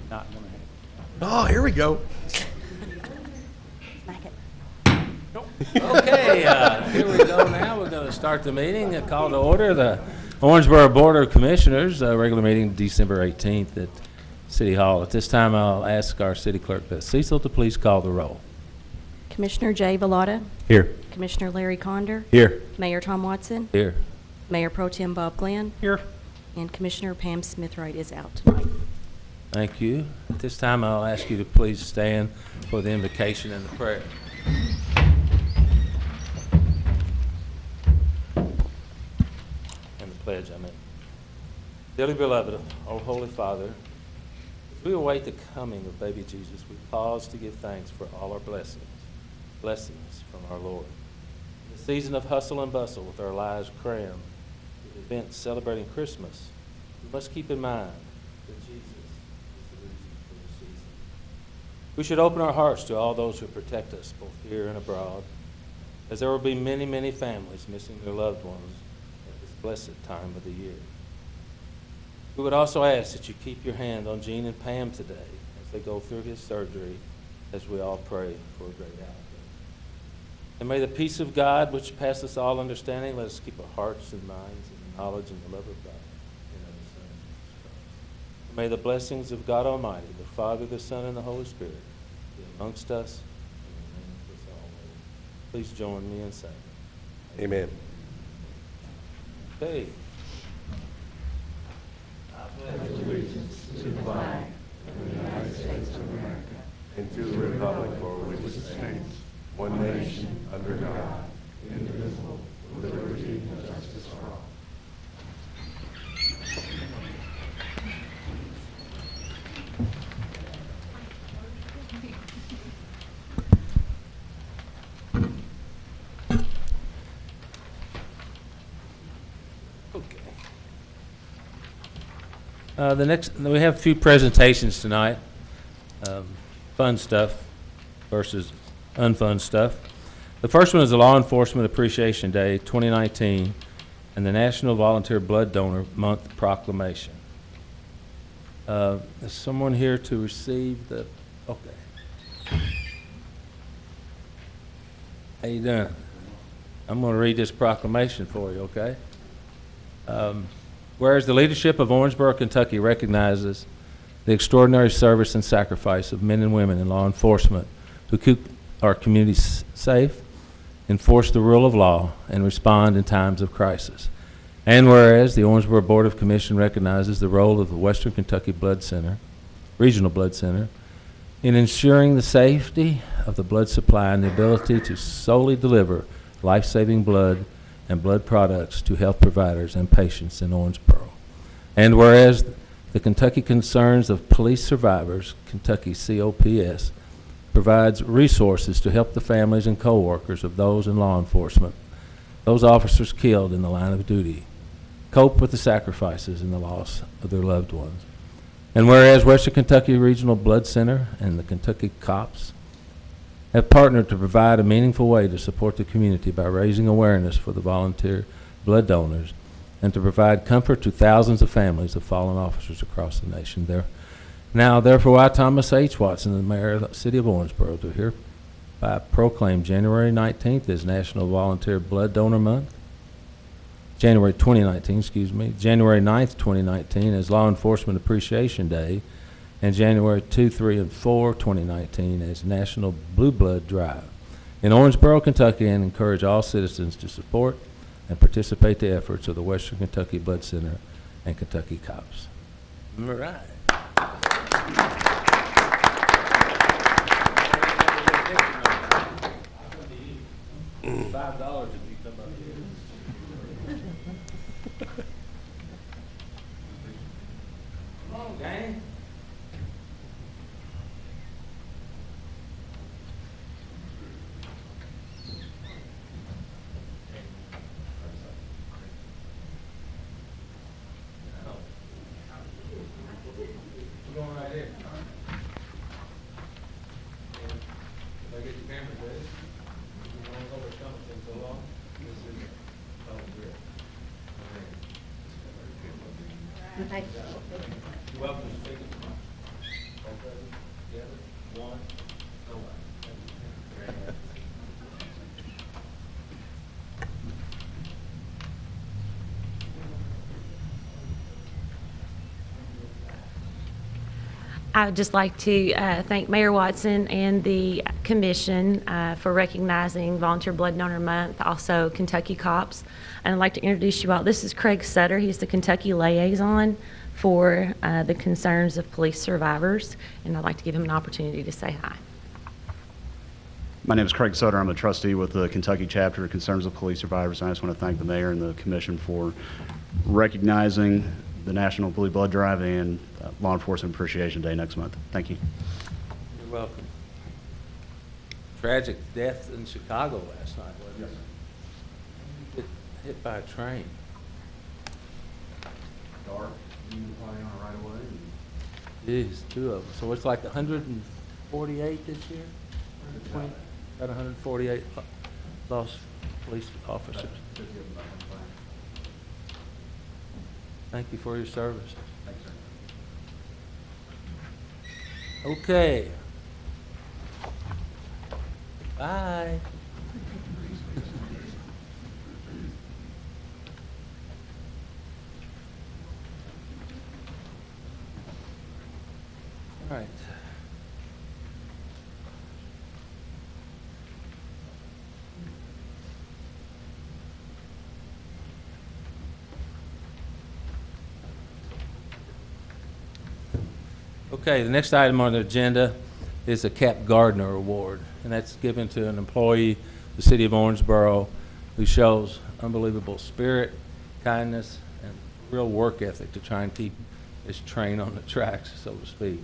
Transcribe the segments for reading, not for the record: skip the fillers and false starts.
Not gonna happen. Oh, here we go. Smack it. Okay, here we go now. We're going to start the meeting. A call to order the Owensboro Board of Commissioners, regular meeting December 18th at City Hall. At this time, I'll ask our city clerk, Beth Cecil, to please call the roll. Commissioner Jay Vallata, Here. Commissioner Larry Conder, Here. Mayor Tom Watson, Here. Mayor Pro Tem Bob Glenn, Here. and Commissioner Pam Smithwright is out tonight. Thank you. At this time, I'll ask you to please stand for the invocation and the prayer. And the pledge, I meant. Dearly beloved, O Holy Father, as we await the coming of baby Jesus, we pause to give thanks for all our blessings from our Lord. In the season of hustle and bustle, with our lives crammed with events celebrating Christmas, we must keep in mind that Jesus is the reason for the season. We should open our hearts to all those who protect us, both here and abroad, as there will be many, many families missing their loved ones at this blessed time of the year. We would also ask that you keep your hand on Gene and Pam today as they go through his surgery, as we all pray for a great outcome. And may the peace of God, which passes all understanding, let us keep our hearts and minds in the knowledge and the love of God and of His Son, Jesus Christ. And may the blessings of God Almighty, the Father, the Son, and the Holy Spirit be amongst us and remain with us always. Please join me in saying Amen. Okay. Allegiance to the flag of the United States of America and to the republic for which it stands, one nation, under God, indivisible, with liberty and justice for all. We have a few presentations tonight, fun stuff versus unfun stuff. The first one is the Law Enforcement Appreciation Day 2019 and the National Volunteer Blood Donor Month proclamation. Is someone here to receive the, okay. How you doing? I'm going to read this proclamation for you, okay? Whereas the leadership of Owensboro, Kentucky recognizes the extraordinary service and sacrifice of men and women in law enforcement who keep our communities safe, enforce the rule of law, and respond in times of crisis. And whereas the Owensboro Board of Commission recognizes the role of the Western Kentucky Blood Center, Regional Blood Center, in ensuring the safety of the blood supply and the ability to solely deliver life-saving blood and blood products to health providers and patients in Owensboro. And whereas the Kentucky Concerns of Police Survivors, Kentucky COPS, provides resources to help the families and co-workers of those in law enforcement, those officers killed in the line of duty, cope with the sacrifices and the loss of their loved ones. And whereas Western Kentucky Regional Blood Center and the Kentucky Cops have partnered to provide a meaningful way to support the community by raising awareness for the volunteer blood donors and to provide comfort to thousands of families of fallen officers across the nation. Therefore, I, Thomas H. Watson, the mayor of the city of Owensboro, do hereby proclaim January 19th as National Volunteer Blood Donor Month, January 2019, January 9th, 2019 as Law Enforcement Appreciation Day, and January 2, 3, and 4, 2019 as National Blue Blood Drive in Owensboro, Kentucky, and encourage all citizens to support and participate in the efforts of the Western Kentucky Blood Center and Kentucky Cops. All right. $5 if you come up here. Come on, gang. We're going right here. If I get your camera ready, you want to overcome it so long. This is Thank You're welcome to speak. I would just like to thank Mayor Watson and the commission for recognizing Volunteer Blood Donor Month, also Kentucky Cops. And I'd like to introduce you all. This is Craig Sutter. He's the Kentucky liaison for the concerns of police survivors. And I'd like to give him an opportunity to say hi. My name is Craig Sutter. I'm a trustee with the Kentucky chapter of Concerns of Police Survivors. And I just want to thank the mayor and the commission for recognizing the National Blue Blood Drive and Law Enforcement Appreciation Day next month. Thank you. You're welcome. Tragic death in Chicago last night, wasn't it? Hit by a train. Dark, you probably on it right away. Jeez, two of them. So it's like 148 this year? 120? About 148 lost police officers. Thank you for your service. Thanks, sir. Okay. Bye. All right. Okay, the next item on the agenda is the Cap Gardner Award, and that's given to an employee, the city of Owensboro, who shows unbelievable spirit, kindness, and real work ethic to try and keep this train on the tracks, so to speak.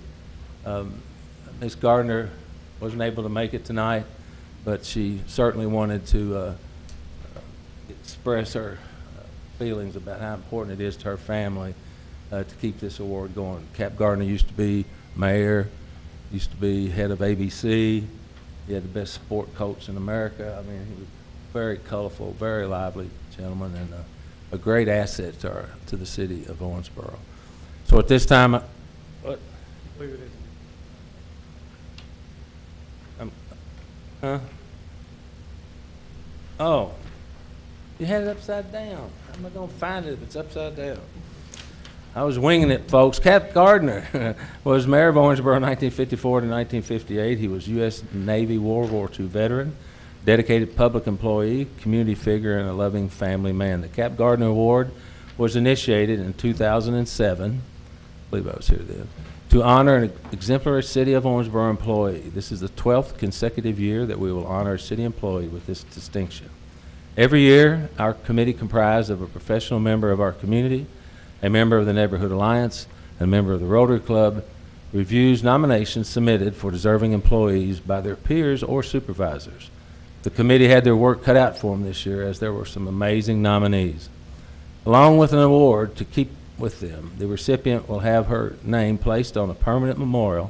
Ms. Gardner wasn't able to make it tonight, but she certainly wanted to express her feelings about how important it is to her family to keep this award going. Cap Gardner used to be mayor, used to be head of ABC. He had the best sport coach in America. I mean, he was very colorful, very lively gentleman, and a great asset to the city of Owensboro. So at this time, what? Huh? Oh, you had it upside down. How am I going to find it if it's upside down? I was winging it, folks. Cap Gardner was mayor of Owensboro 1954 to 1958. He was U.S. Navy World War II veteran, dedicated public employee, community figure, and a loving family man. The Cap Gardner Award was initiated in 2007, I believe I was here then, to honor an exemplary city of Owensboro employee. This is the 12th consecutive year that we will honor a city employee with this distinction. Every year, our committee comprised of a professional member of our community, a member of the Neighborhood Alliance, and a member of the Rotary Club, reviews nominations submitted for deserving employees by their peers or supervisors. The committee had their work cut out for them this year, as there were some amazing nominees. Along with an award to keep with them, the recipient will have her name placed on a permanent memorial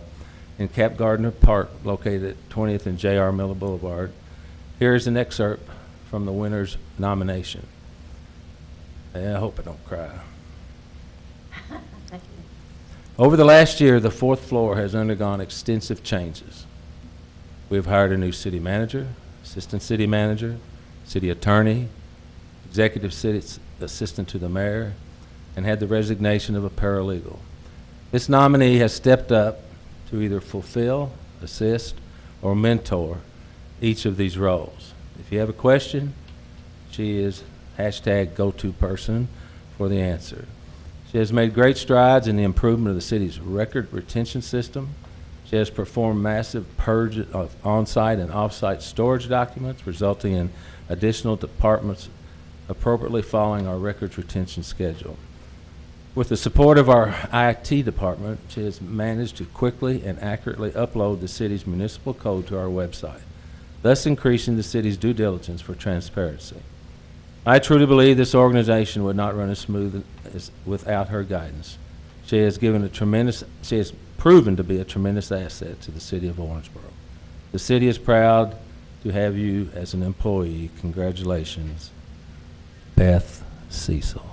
in Cap Gardner Park, located at 20th and J.R. Miller Boulevard. Here is an excerpt from the winner's nomination. I hope I don't cry. Over the last year, the fourth floor has undergone extensive changes. We have hired a new city manager, assistant city manager, city attorney, executive city assistant to the mayor, and had the resignation of a paralegal. This nominee has stepped up to either fulfill, assist, or mentor each of these roles. If you have a question, she is #go-to person for the answer. She has made great strides in the improvement of the city's record retention system. She has performed massive purge of on-site and off-site storage documents, resulting in additional departments appropriately following our records retention schedule. With the support of our IT department, she has managed to quickly and accurately upload the city's municipal code to our website, thus increasing the city's due diligence for transparency. I truly believe this organization would not run as smooth as without her guidance. She has proven to be a tremendous asset to the city of Owensboro. The city is proud to have you as an employee. Congratulations, Beth Cecil.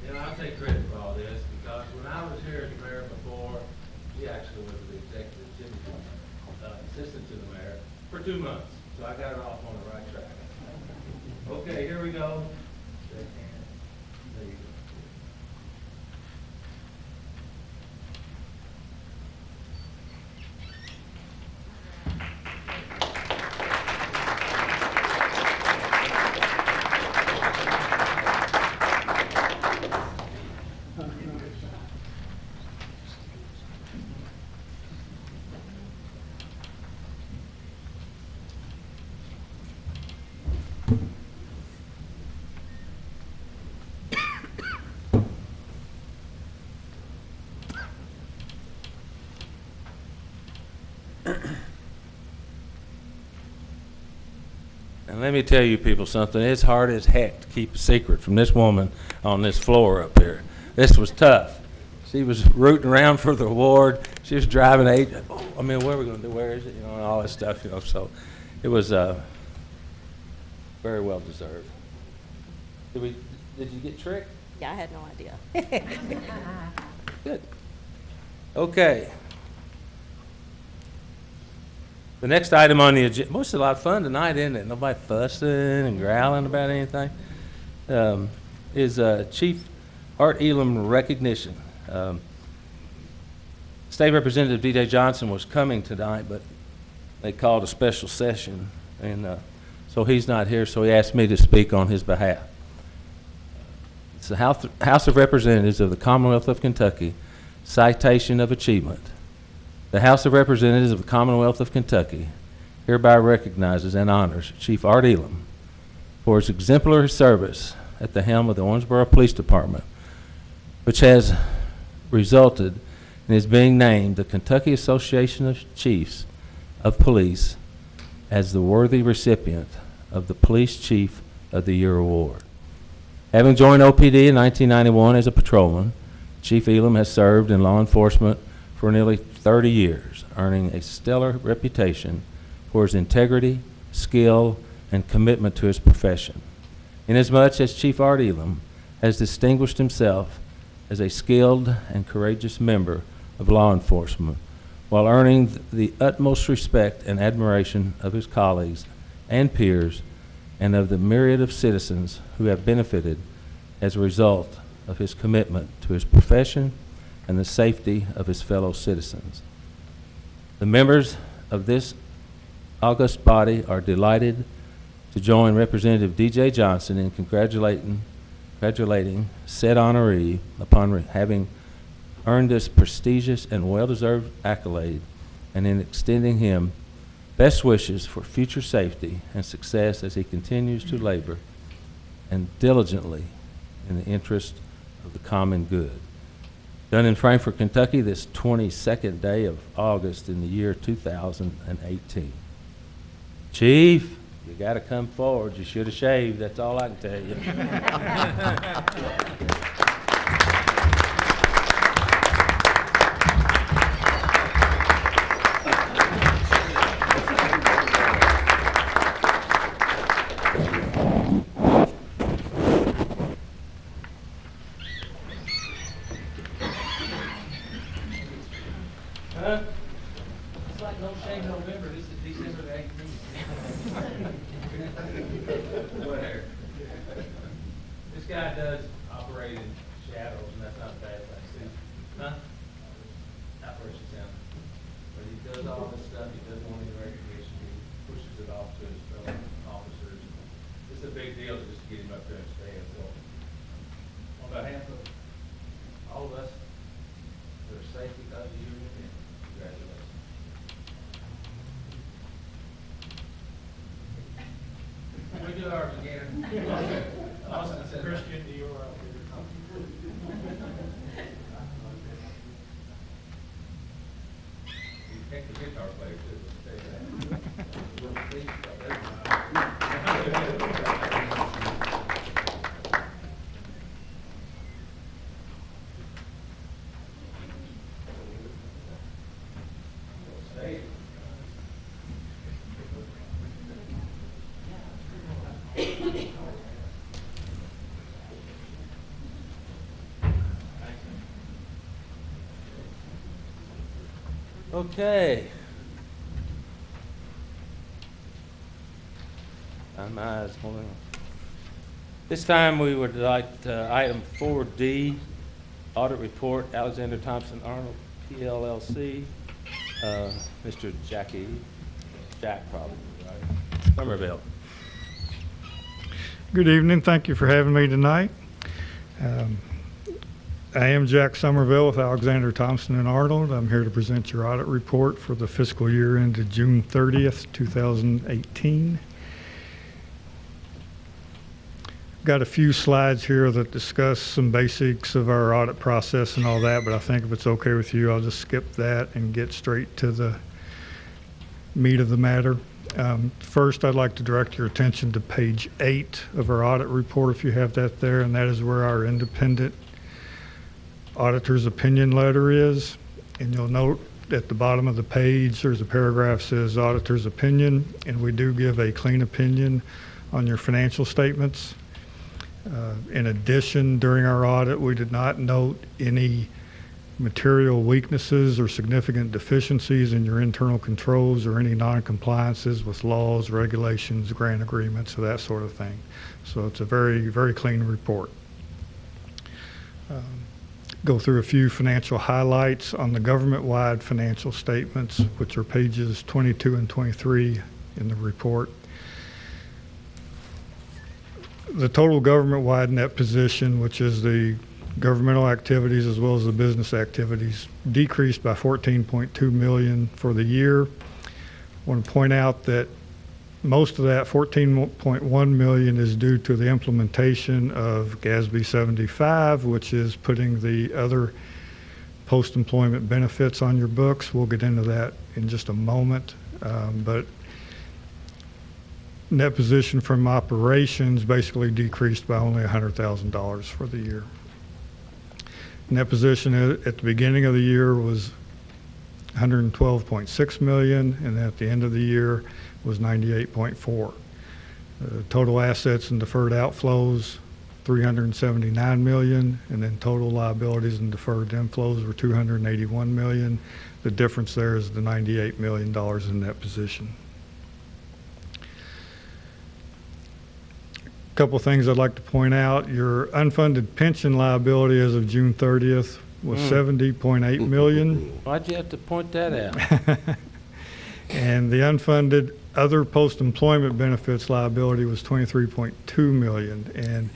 And I'll take credit for all this, because when I was here as mayor before, he actually was the executive assistant to the mayor for 2 months. So I got it off on the right track. Okay, here we go. Shake hands. There you go. And let me tell you people something, it's hard as heck to keep a secret from this woman on this floor up here. This was tough. She was rooting around for the award. She was driving I mean, what are we going to do? Where is it? You know, and all that stuff, you know. So it was very well deserved. Did you get tricked? Yeah, I had no idea. Good. Okay. The next item on the agenda, most a lot of fun tonight, isn't it? Nobody fussing and growling about anything. Is Chief Art Elam recognition. State Representative D.J. Johnson was coming tonight, but they called a special session, and so he's not here, so he asked me to speak on his behalf. It's the House of Representatives of the Commonwealth of Kentucky, citation of achievement. The House of Representatives of the Commonwealth of Kentucky hereby recognizes and honors Chief Art Elam for his exemplary service at the helm of the Owensboro Police Department, which has resulted in his being named the Kentucky Association of Chiefs of Police as the worthy recipient of the Police Chief of the Year Award. Having joined OPD in 1991 as a patrolman, Chief Elam has served in law enforcement for nearly 30 years, earning a stellar reputation for his integrity, skill, and commitment to his profession. Inasmuch as Chief Art Elam has distinguished himself as a skilled and courageous member of law enforcement, while earning the utmost respect and admiration of his colleagues and peers, and of the myriad of citizens who have benefited as a result of his commitment to his profession and the safety of his fellow citizens. The members of this august body are delighted to join Representative D.J. Johnson in congratulating said honoree upon having earned this prestigious and well-deserved accolade, and in extending him best wishes for future safety and success as he continues to labor and diligently in the interest of the common good. Done in Frankfort, Kentucky, this 22nd day of August in the year 2018. Chief, you got to come forward. You should have shaved. That's all I can tell you. Huh? It's like no shave November. This is December the 18th. Whatever. This guy does operate in shadows, and that's not a bad thing. See? Huh? Operation sound. But he does all this stuff. He doesn't want any recognition. He pushes it off to his fellow officers. It's a big deal just to get him up there and stand. So, on behalf of all of us, their safety of you and him. Congratulations. We do ours again. Austin said Christian, do your You picked the guitar player too. Let's say that. Okay. My eyes going on. This time we would like item 4D, audit report, Alexander Thompson Arnold, PLLC. Mr. Jack probably, right? Somerville. Good evening. Thank you for having me tonight. I am Jack Somerville with Alexander Thompson and Arnold. I'm here to present your audit report for the fiscal year ended June 30th, 2018. Got a few slides here that discuss some basics of our audit process and all that, but I think if it's okay with you, I'll just skip that and get straight to the meat of the matter. First, I'd like to direct your attention to page 8 of our audit report, if you have that there, and that is where our independent auditor's opinion letter is. And you'll note at the bottom of the page, there's a paragraph that says auditor's opinion, and we do give a clean opinion on your financial statements. In addition, during our audit, we did not note any material weaknesses or significant deficiencies in your internal controls or any non-compliances with laws, regulations, grant agreements, or that sort of thing. So it's a very, very clean report. Go through a few financial highlights on the government-wide financial statements, which are pages 22 and 23 in the report. The total government-wide net position, which is the governmental activities as well as the business activities, decreased by $14.2 million for the year. I want to point out that most of that $14.1 million is due to the implementation of GASB 75, which is putting the other post-employment benefits on your books. We'll get into that in just a moment, but net position from operations basically decreased by only $100,000 for the year. Net position at the beginning of the year was $112.6 million, and at the end of the year was $98.4. Total assets and deferred outflows, $379 million, and then total liabilities and deferred inflows were $281 million. The difference there is the $98 million in net position. Couple things I'd like to point out. Your unfunded pension liability as of June 30th was $70.8 million. Why'd you have to point that out? And the unfunded other post-employment benefits liability was $23.2 million. And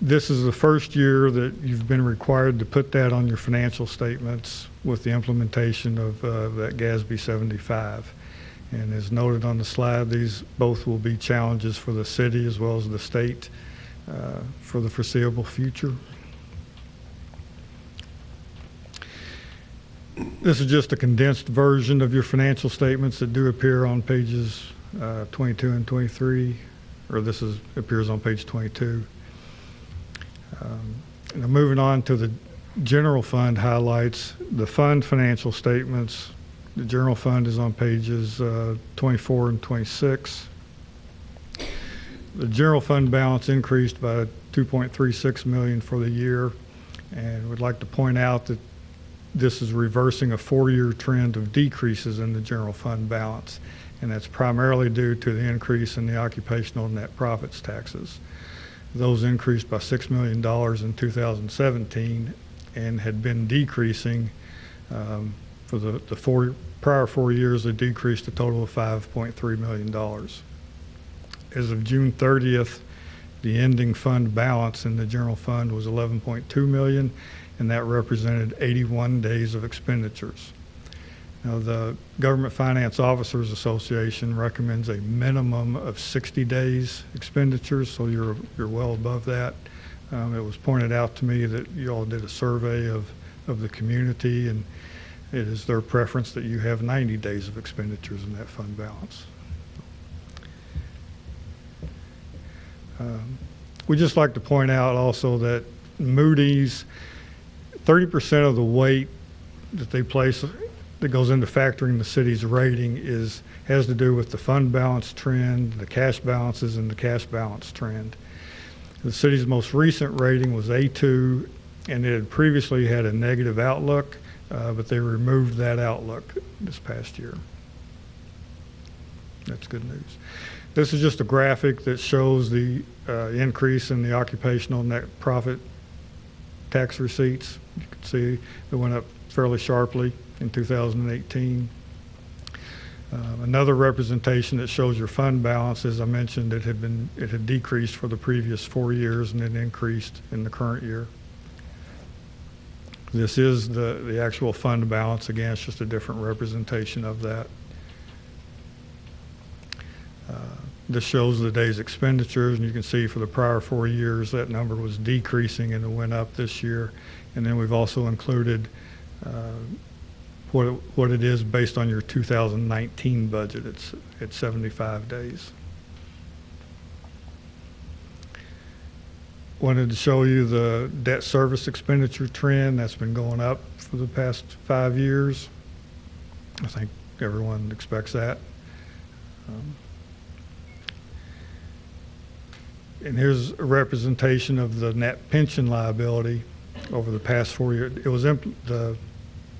this is the first year that you've been required to put that on your financial statements with the implementation of that GASB 75. And as noted on the slide, these both will be challenges for the city as well as the state for the foreseeable future. This is just a condensed version of your financial statements that do appear on pages 22 and 23, or appears on page 22. Now moving on to the general fund highlights, the fund financial statements. The general fund is on pages 24 and 26. The general fund balance increased by $2.36 million for the year, and would like to point out that this is reversing a 4-year trend of decreases in the general fund balance, and that's primarily due to the increase in the occupational net profits taxes. Those increased by $6 million in 2017 and had been decreasing for the prior 4 years. They decreased a total of $5.3 million. As of June 30th, the ending fund balance in the general fund was $11.2 million, and that represented 81 days of expenditures. Now, the Government Finance Officers Association recommends a minimum of 60 days expenditures, so you're well above that. It was pointed out to me that you all did a survey of the community, and it is their preference that you have 90 days of expenditures in that fund balance. We'd just like to point out also that Moody's, 30% of the weight that they place that goes into factoring the city's rating has to do with the fund balance trend, the cash balances, and the cash balance trend. The city's most recent rating was A2, and it had previously had a negative outlook. but they removed that outlook this past year. That's good news. This is just a graphic that shows the increase in the occupational net profit tax receipts. You can see it went up fairly sharply in 2018. Another representation that shows your fund balance, as I mentioned, it had decreased for the previous 4 years and it increased in the current year. This is the actual fund balance. Again, it's just a different representation of that. This shows the day's expenditures, and you can see for the prior 4 years that number was decreasing and it went up this year. And then we've also included what it is based on your 2019 budget. It's 75 days. Wanted to show you the debt service expenditure trend that's been going up for the past 5 years. I think everyone expects that. And here's a representation of the net pension liability over the past 4 years. It was the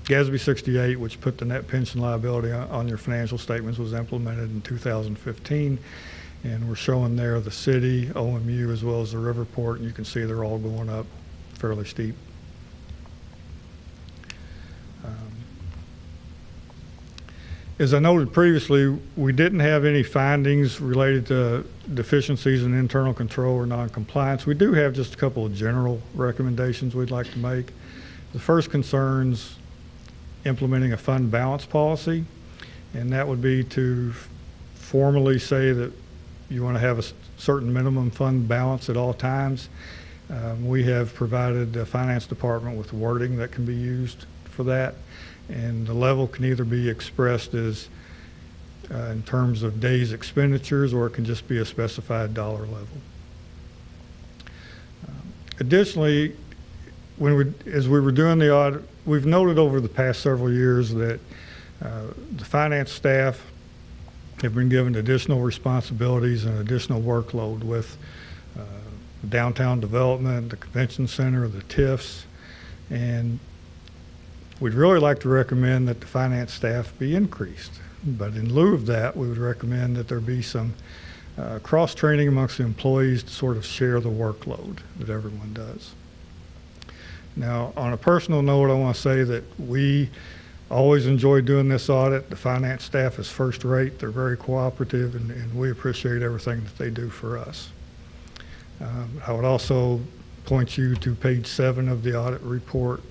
GASB 68, which put the net pension liability on your financial statements, was implemented in 2015. And we're showing there the city, OMU, as well as the Riverport, and you can see they're all going up fairly steep. As I noted previously, we didn't have any findings related to deficiencies in internal control or non-compliance. We do have just a couple of general recommendations we'd like to make. The first concerns implementing a fund balance policy, and that would be to formally say that you want to have a certain minimum fund balance at all times. We have provided the finance department with wording that can be used for that, and the level can either be expressed as in terms of days expenditures, or it can just be a specified dollar level. Additionally, as we were doing the audit, we've noted over the past several years that the finance staff have been given additional responsibilities and additional workload with downtown development, the convention center, the TIFs, and we'd really like to recommend that the finance staff be increased. But in lieu of that, we would recommend that there be some cross-training amongst the employees to sort of share the workload that everyone does. Now, on a personal note, I want to say that we always enjoy doing this audit. The finance staff is first rate. They're very cooperative, and we appreciate everything that they do for us. I would also point you to page 7 of the audit report,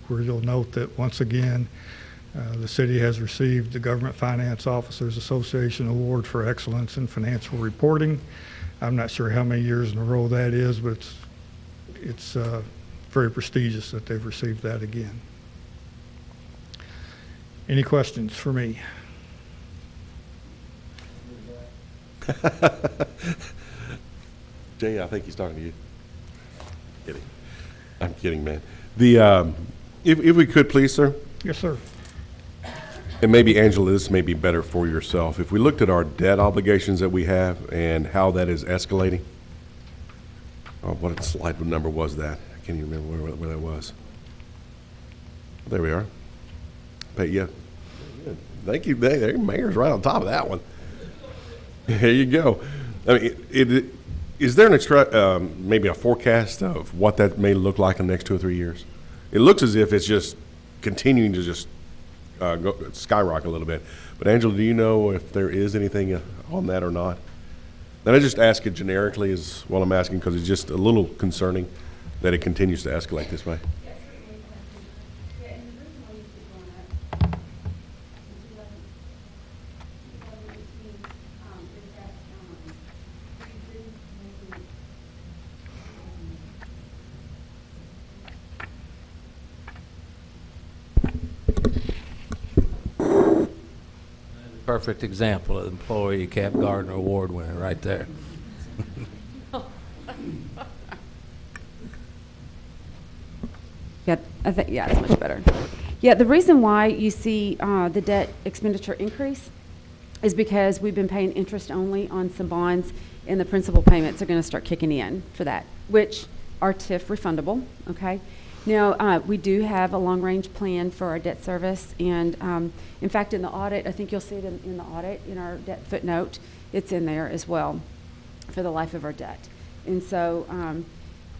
where you'll note that once again, the city has received the Government Finance Officers Association Award for Excellence in Financial Reporting. I'm not sure how many years in a row that is, but it's very prestigious that they've received that again. Any questions for me? Jay, I think he's talking to you. Kidding. I'm kidding, man. The if we could, please, sir. Yes, sir. And maybe, Angela, this may be better for yourself. If we looked at our debt obligations that we have and how that is escalating. Oh, what slide number was that? I can't even remember where that was. There we are. But yeah, thank you. The mayor's right on top of that one. There you go. I mean, is there an maybe a forecast of what that may look like in the next 2 or 3 years? It looks as if it's just continuing to just skyrocket a little bit. But Angela, do you know if there is anything on that or not? And I just ask it generically is what I'm asking, because it's just a little concerning that it continues to escalate this way. Perfect example of employee Cap Gardner Award winner right there. Yeah, it's much better. Yeah, the reason why you see the debt expenditure increase is because we've been paying interest only on some bonds, and the principal payments are going to start kicking in for that, which are TIF refundable, okay? Now, we do have a long-range plan for our debt service, and in fact, in the audit, I think you'll see it in the audit, in our debt footnote, it's in there as well for the life of our debt. And so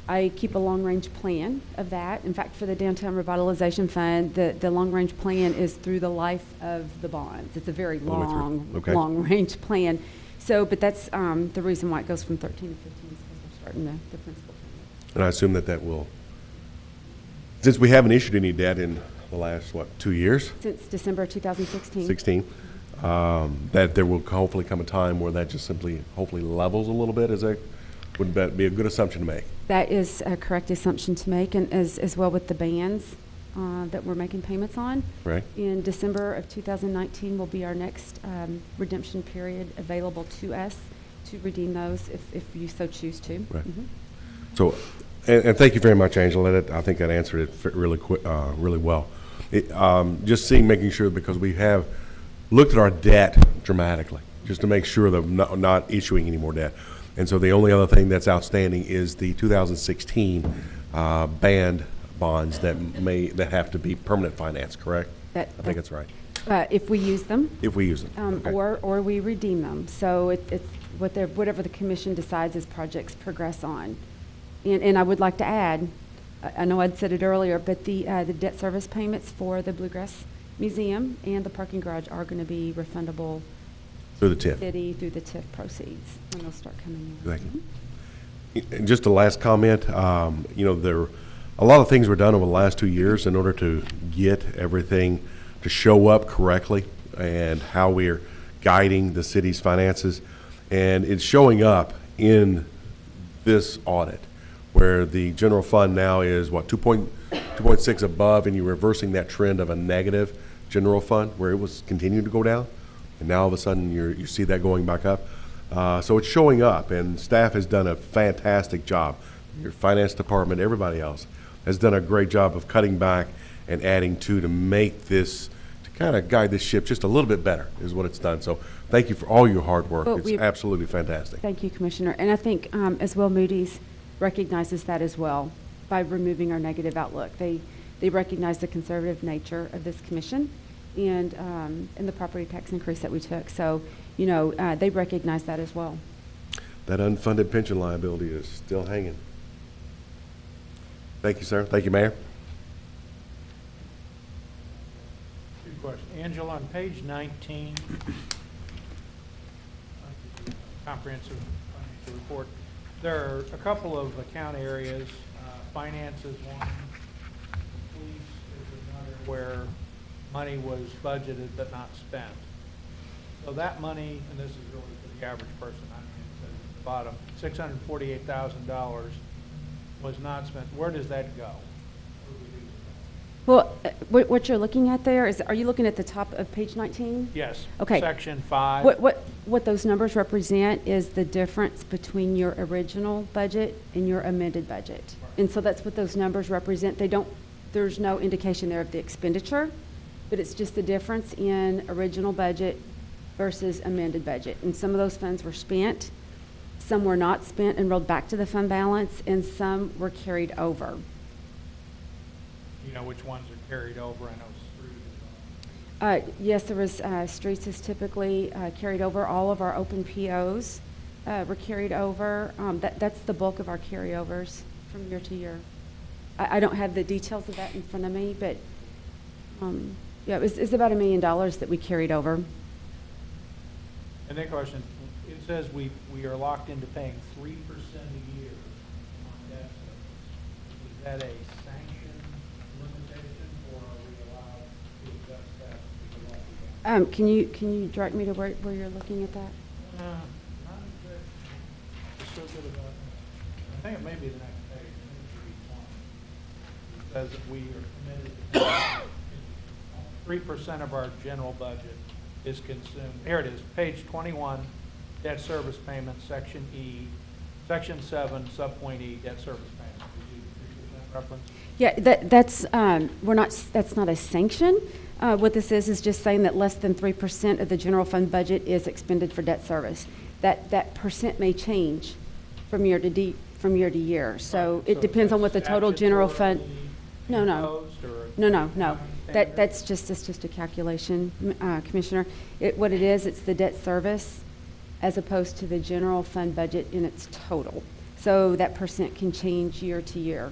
I keep a long-range plan of that. In fact, for the Downtown Revitalization Fund, the long-range plan is through the life of the bonds. It's a very long-range plan. So, but that's the reason why it goes from 13 to 15 is because we're starting the principal payments. And I assume that will, since we haven't issued any debt in the last, 2 years? Since December 2016. 16, that there will hopefully come a time where that just simply, hopefully levels a little bit. Would that be a good assumption to make? That is a correct assumption to make, and as well with the bands that we're making payments on. Right. In December of 2019 will be our next redemption period available to us to redeem those if you so choose to. Right. Mhm. So, and thank you very much, Angela. I think that answered it really really well. Just making sure, because we have looked at our debt dramatically, just to make sure that we're not issuing any more debt. And so the only other thing that's outstanding is the 2016 band bonds that have to be permanent finance, correct? I think that's right. If we use them. If we use them. Okay. Or we redeem them. So it's whatever the commission decides as projects progress on. And I would like to add, I know I'd said it earlier, but the debt service payments for the Bluegrass Museum and the parking garage are going to be refundable Through the TIF. city through the TIF proceeds when they'll start coming in. Thank you. And just a last comment, there a lot of things were done over the last 2 years in order to get everything to show up correctly and how we're guiding the city's finances. And it's showing up in this audit, where the general fund now is, 2.6 above, and you're reversing that trend of a negative general fund, where it was continuing to go down. And now all of a sudden, you see that going back up. So it's showing up, and staff has done a fantastic job. Your finance department, everybody else, has done a great job of cutting back and adding to make this, to kind of guide this ship just a little bit better, is what it's done. So thank you for all your hard work. Well, it's absolutely fantastic. Thank you, Commissioner. And I think as well, Moody's recognizes that as well by removing our negative outlook. They recognize the conservative nature of this commission and the property tax increase that we took. So, they recognize that as well. That unfunded pension liability is still hanging. Thank you, sir. Thank you, Mayor. Good question. Angela, on page 19, comprehensive financial report, there are a couple of account areas. Finance is one, police is another, where money was budgeted but not spent. So that money, and this is really for the average person, I mean, it says at the bottom, $648,000 was not spent. Where does that go? Well, what you're looking at there is, are you looking at the top of page 19? Yes. Okay. Section 5. What those numbers represent is the difference between your original budget and your amended budget. Right. And so that's what those numbers represent. There's no indication there of the expenditure, but it's just the difference in original budget versus amended budget. And some of those funds were spent, some were not spent and rolled back to the fund balance, and some were carried over. You know which ones are carried over? I know street. Yes, there was, streets is typically carried over. All of our open POs were carried over. That's the bulk of our carryovers from year to year. I don't have the details of that in front of me, but yeah, it's about $1 million that we carried over. And then question, it says we are locked into paying 3% a year on debt service. Is that a sanctioned limitation, or are we allowed to adjust that to the level? Can you direct me to where you're looking at that? Not so good about it. I think it may be the next page. I think it should be 20. It says that we are committed to 3% of our general budget is consumed. Here it is, page 21, debt service payments, section E, section 7, subpoint E, debt service payments. Did you 3% reference? Yeah, that's not a sanction. What this is just saying that less than 3% of the general fund budget is expended for debt service. That percent may change from year to year. So Right. it depends on what the total general fund. No, no. imposed, or? No. Standard? That's just a calculation, Commissioner. What it is, it's the debt service as opposed to the general fund budget in its total. So that percent can change year to year.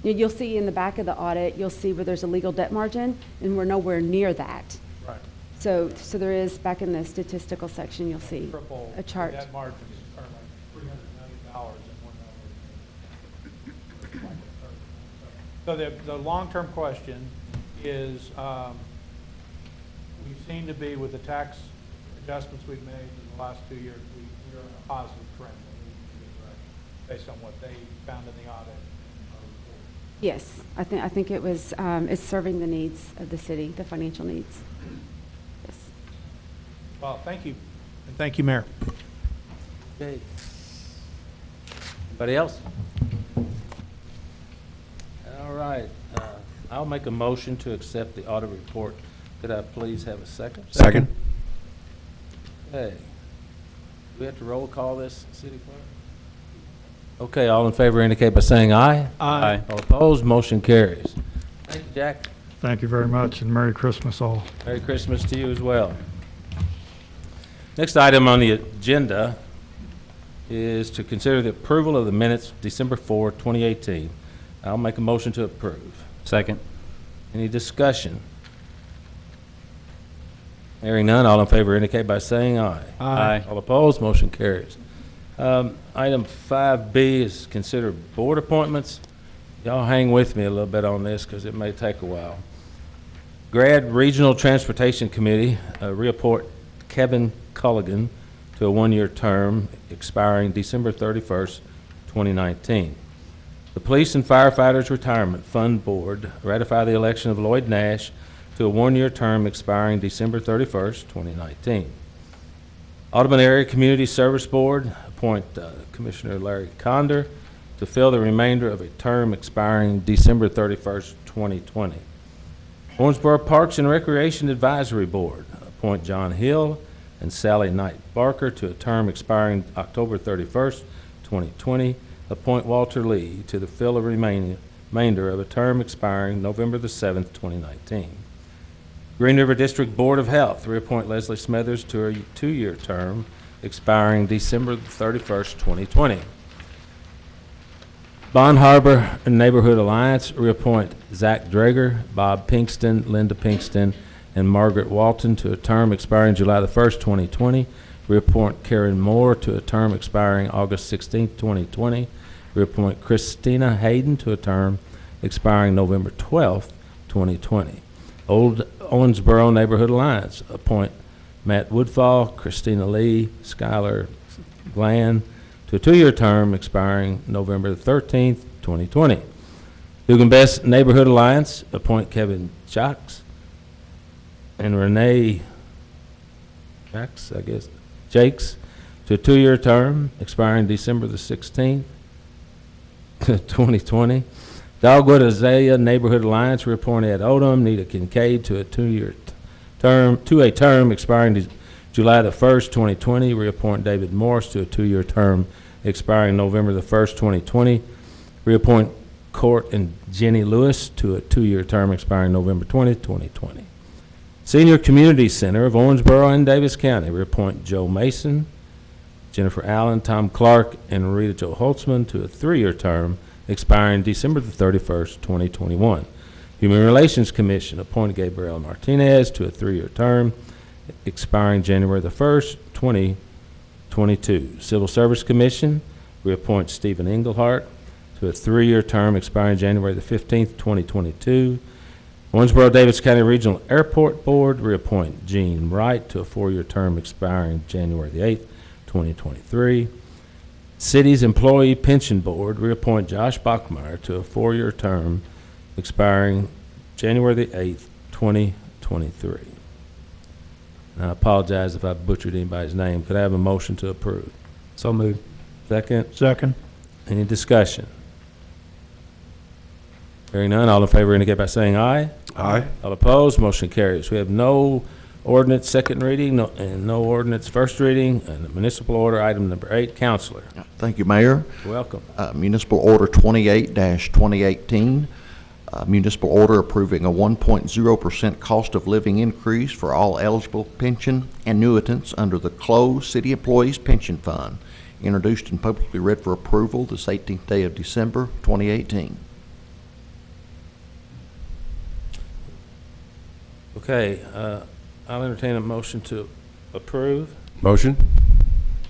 You'll see in the back of the audit, you'll see where there's a legal debt margin, and we're nowhere near that. Right. So there is, back in the statistical section, you'll see Triple a chart. debt margins are like $300 million in one number. So the long-term question is, we seem to be, with the tax adjustments we've made in the last 2 years, we're on a positive trend, based on what they found in the audit. Yes, I think it was, it's serving the needs of the city, the financial needs. Yes. Well, thank you, and thank you, Mayor. Okay. Anybody else? All right. I'll make a motion to accept the audit report. Could I please have a second? Second. Okay. Do we have to roll call this, City Clerk? Okay, all in favor indicate by saying aye. Aye. All opposed, motion carries. Thank you, Jack. Thank you very much, and Merry Christmas all. Merry Christmas to you as well. Next item on the agenda is to consider the approval of the minutes December 4, 2018. I'll make a motion to approve. Second. Any discussion? Hearing none, all in favor indicate by saying aye. Aye. All opposed, motion carries. Item 5B is consider board appointments. Y'all hang with me a little bit on this because it may take a while. Grad Regional Transportation Committee, reappoint Kevin Culligan to a one-year term expiring December 31st, 2019. The Police and Firefighters Retirement Fund Board ratify the election of Lloyd Nash to a one-year term expiring December 31st, 2019. Audubon Area Community Service Board appoint Commissioner Larry Conder to fill the remainder of a term expiring December 31st, 2020. Owensboro Parks and Recreation Advisory Board appoint John Hill and Sally Knight Barker to a term expiring October 31st, 2020. Appoint Walter Lee to the fill the remainder of a term expiring November the 7th, 2019. Green River District Board of Health, reappoint Leslie Smithers to a 2-year term expiring December 31st, 2020. Bond Harbor Neighborhood Alliance, reappoint Zach Drager, Bob Pinkston, Linda Pinkston, and Margaret Walton to a term expiring July the 1st, 2020. Reappoint Karen Moore to a term expiring August 16th, 2020. Reappoint Christina Hayden to a term expiring November 12th, 2020. Old Owensboro Neighborhood Alliance, appoint Matt Woodfall, Christina Lee, Skylar Glenn to a 2-year term expiring November 13th, 2020. Dugan Best Neighborhood Alliance, appoint Kevin Jacques and Renee Jakes to a 2-year term expiring December the 16th, 2020. Dogwood Azalea Neighborhood Alliance, reappoint Ed Odom, Nita Kincaid to a 2-year term expiring July the 1st, 2020. Reappoint David Morris to a 2-year term expiring November the 1st, 2020. Reappoint Court and Jenny Lewis to a 2-year term expiring November 20th, 2020. Senior Community Center of Owensboro and Davis County, reappoint Joe Mason, Jennifer Allen, Tom Clark, and Rita Jo Holtzman to a 3-year term expiring December the 31st, 2021. Human Relations Commission, appoint Gabriel Martinez to a 3-year term expiring January the 1st, 2022. Civil Service Commission, reappoint Stephen Englehart to a 3-year term expiring January the 15th, 2022. Owensboro Davis County Regional Airport Board, reappoint Gene Wright to a 4-year term expiring January the 8th, 2023. City's Employee Pension Board, reappoint Josh Bachmeyer to a 4-year term expiring January the 8th, 2023. And I apologize if I butchered anybody's name. Could I have a motion to approve? So moved. Second? Second. Any discussion? Hearing none, all in favor indicate by saying aye. Aye. All opposed, motion carries. We have no ordinance second reading and no ordinance first reading, and the municipal order item number 8. Counselor, Thank you, Mayor. welcome. Municipal Order 28-2018, Municipal order approving a 1.0% cost of living increase for all eligible pension annuitants under the closed City Employees Pension Fund, introduced and publicly read for approval this 18th day of December, 2018. Okay, I'll entertain a motion to approve. Motion?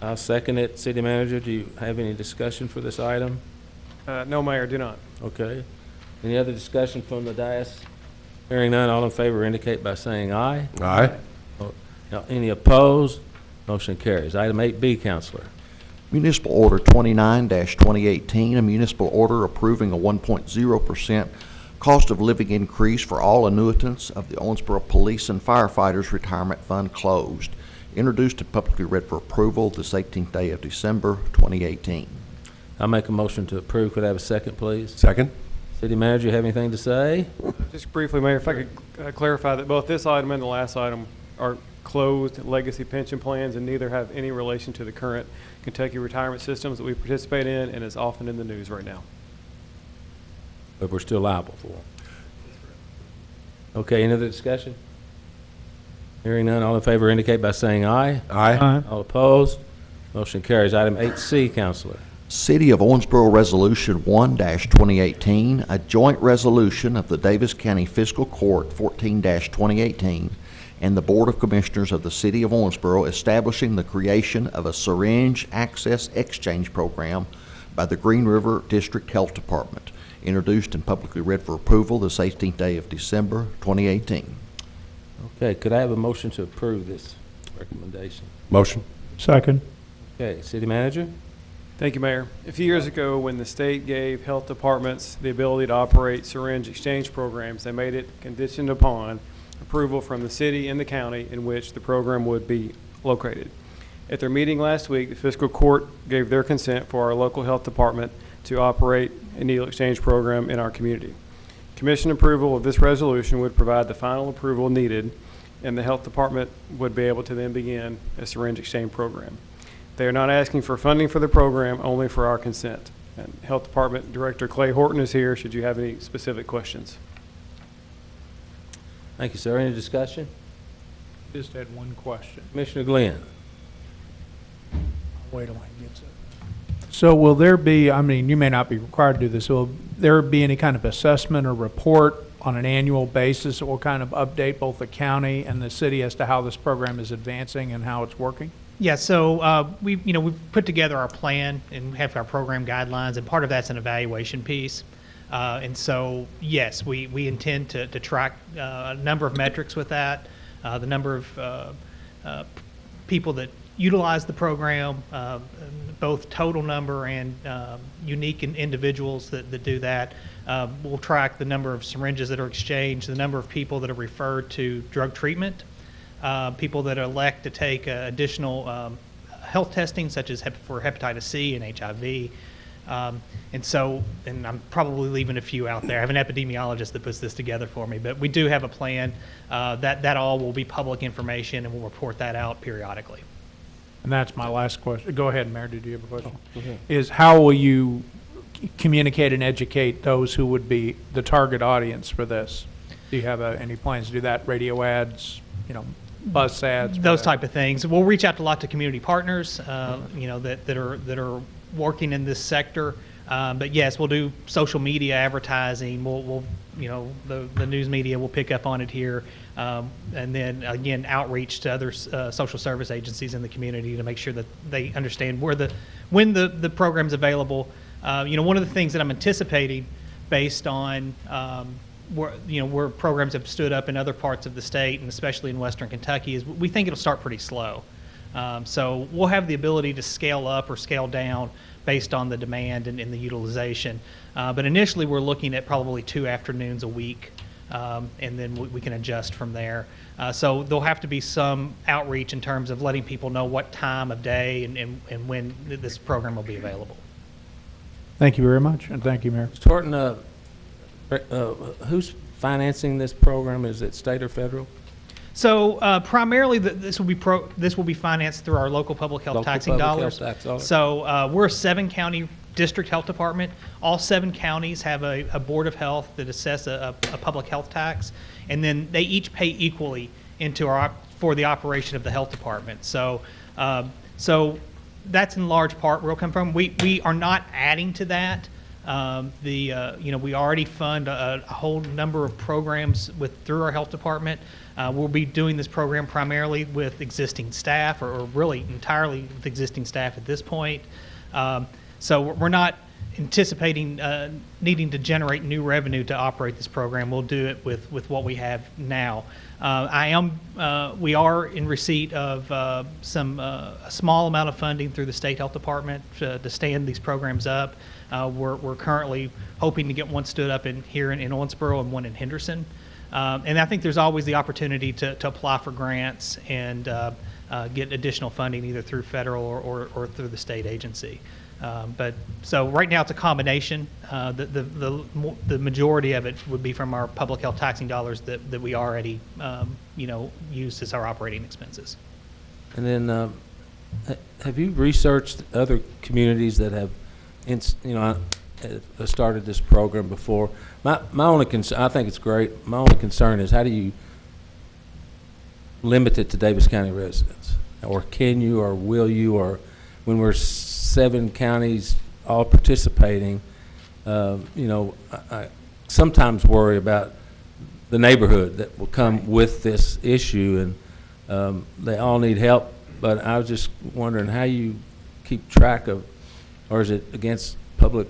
I'll second it. City Manager, do you have any discussion for this item? No, Mayor, do not. Okay. Any other discussion from the dais? Hearing none, all in favor indicate by saying aye. Aye. Now, any opposed? Motion carries. Item 8B, Counselor. Municipal Order 29-2018, a municipal order approving a 1.0% cost of living increase for all annuitants of the Owensboro Police and Firefighters Retirement Fund closed, introduced and publicly read for approval this 18th day of December, 2018. I'll make a motion to approve. Could I have a second, please? Second? City Manager, you have anything to say? Just briefly, Mayor, if I could clarify that both this item and the last item are closed legacy pension plans and neither have any relation to the current Kentucky retirement systems that we participate in and is often in the news right now. But we're still liable for them. Okay, any other discussion? Hearing none, all in favor indicate by saying aye. Aye. All opposed? Motion carries. Item 8C, Counselor. City of Owensboro Resolution 1-2018, a joint resolution of the Davis County Fiscal Court 14-2018 and the Board of Commissioners of the City of Owensboro establishing the creation of a syringe access exchange program by the Green River District Health Department, introduced and publicly read for approval this 18th day of December, 2018. Okay, could I have a motion to approve this recommendation? Motion? Second. Okay, City Manager? Thank you, Mayor. A few years ago, when the state gave health departments the ability to operate syringe exchange programs, they made it conditioned upon approval from the city and the county in which the program would be located. At their meeting last week, the fiscal court gave their consent for our local health department to operate a needle exchange program in our community. Commission approval of this resolution would provide the final approval needed, and the health department would be able to then begin a syringe exchange program. They are not asking for funding for the program, only for our consent. And Health Department Director Clay Horton is here should you have any specific questions. Thank you, sir. Any discussion? Just had one question. Commissioner Glenn? Wait till he gets it. So will there be, I mean, you may not be required to do this, will there be any kind of assessment or report on an annual basis that will kind of update both the county and the city as to how this program is advancing and how it's working? Yeah, so we've put together our plan and have our program guidelines, and part of that's an evaluation piece. And so, yes, we intend to track a number of metrics with that, the number of people that utilize the program, both total number and unique individuals that do that. We'll track the number of syringes that are exchanged, the number of people that are referred to drug treatment, people that elect to take additional health testing, such as for hepatitis C and HIV. And I'm probably leaving a few out there. I have an epidemiologist that puts this together for me, but we do have a plan. That all will be public information, and we'll report that out periodically. And that's my last question. Go ahead, Mayor. Did you have a question? Go ahead. Is how will you communicate and educate those who would be the target audience for this? Do you have any plans to do that? Radio ads, bus ads? Those type of things. We'll reach out to lots of community partners, that are working in this sector. But yes, we'll do social media advertising. We'll the news media will pick up on it here. And then again, outreach to other social service agencies in the community to make sure that they understand when the program's available. One of the things that I'm anticipating based on where programs have stood up in other parts of the state and especially in Western Kentucky is we think it'll start pretty slow. So we'll have the ability to scale up or scale down based on the demand and the utilization. But initially we're looking at probably 2 afternoons a week. And then we can adjust from there. So there'll have to be some outreach in terms of letting people know what time of day and when this program will be available. Thank you very much, and thank you, Mayor. Mr. Horton, who's financing this program? Is it state or federal? So primarily, this will be financed through our local public health taxing dollars. Health tax dollars. So we're a 7-county district health department. All 7 counties have a board of health that assess a public health tax, and then they each pay equally into for the operation of the health department. So, so that's in large part where it'll come from. We are not adding to that. We already fund a whole number of programs through our health department. We'll be doing this program primarily with existing staff, or really entirely with existing staff at this point. So we're not anticipating needing to generate new revenue to operate this program. We'll do it with what we have now. We are in receipt of a small amount of funding through the state health department to stand these programs up. We're currently hoping to get one stood up here in Owensboro and one in Henderson. And I think there's always the opportunity to apply for grants and get additional funding either through federal or through the state agency. But so right now it's a combination. The majority of it would be from our public health taxing dollars that we already used as our operating expenses. And then, have you researched other communities that have, started this program before? My only concern, I think it's great. My only concern is how do you limit it to Davis County residents, or can you, or will you, or when we're 7 counties all participating? I sometimes worry about the neighborhood that will come with this issue, and they all need help. But I was just wondering how you keep track of, or is it against public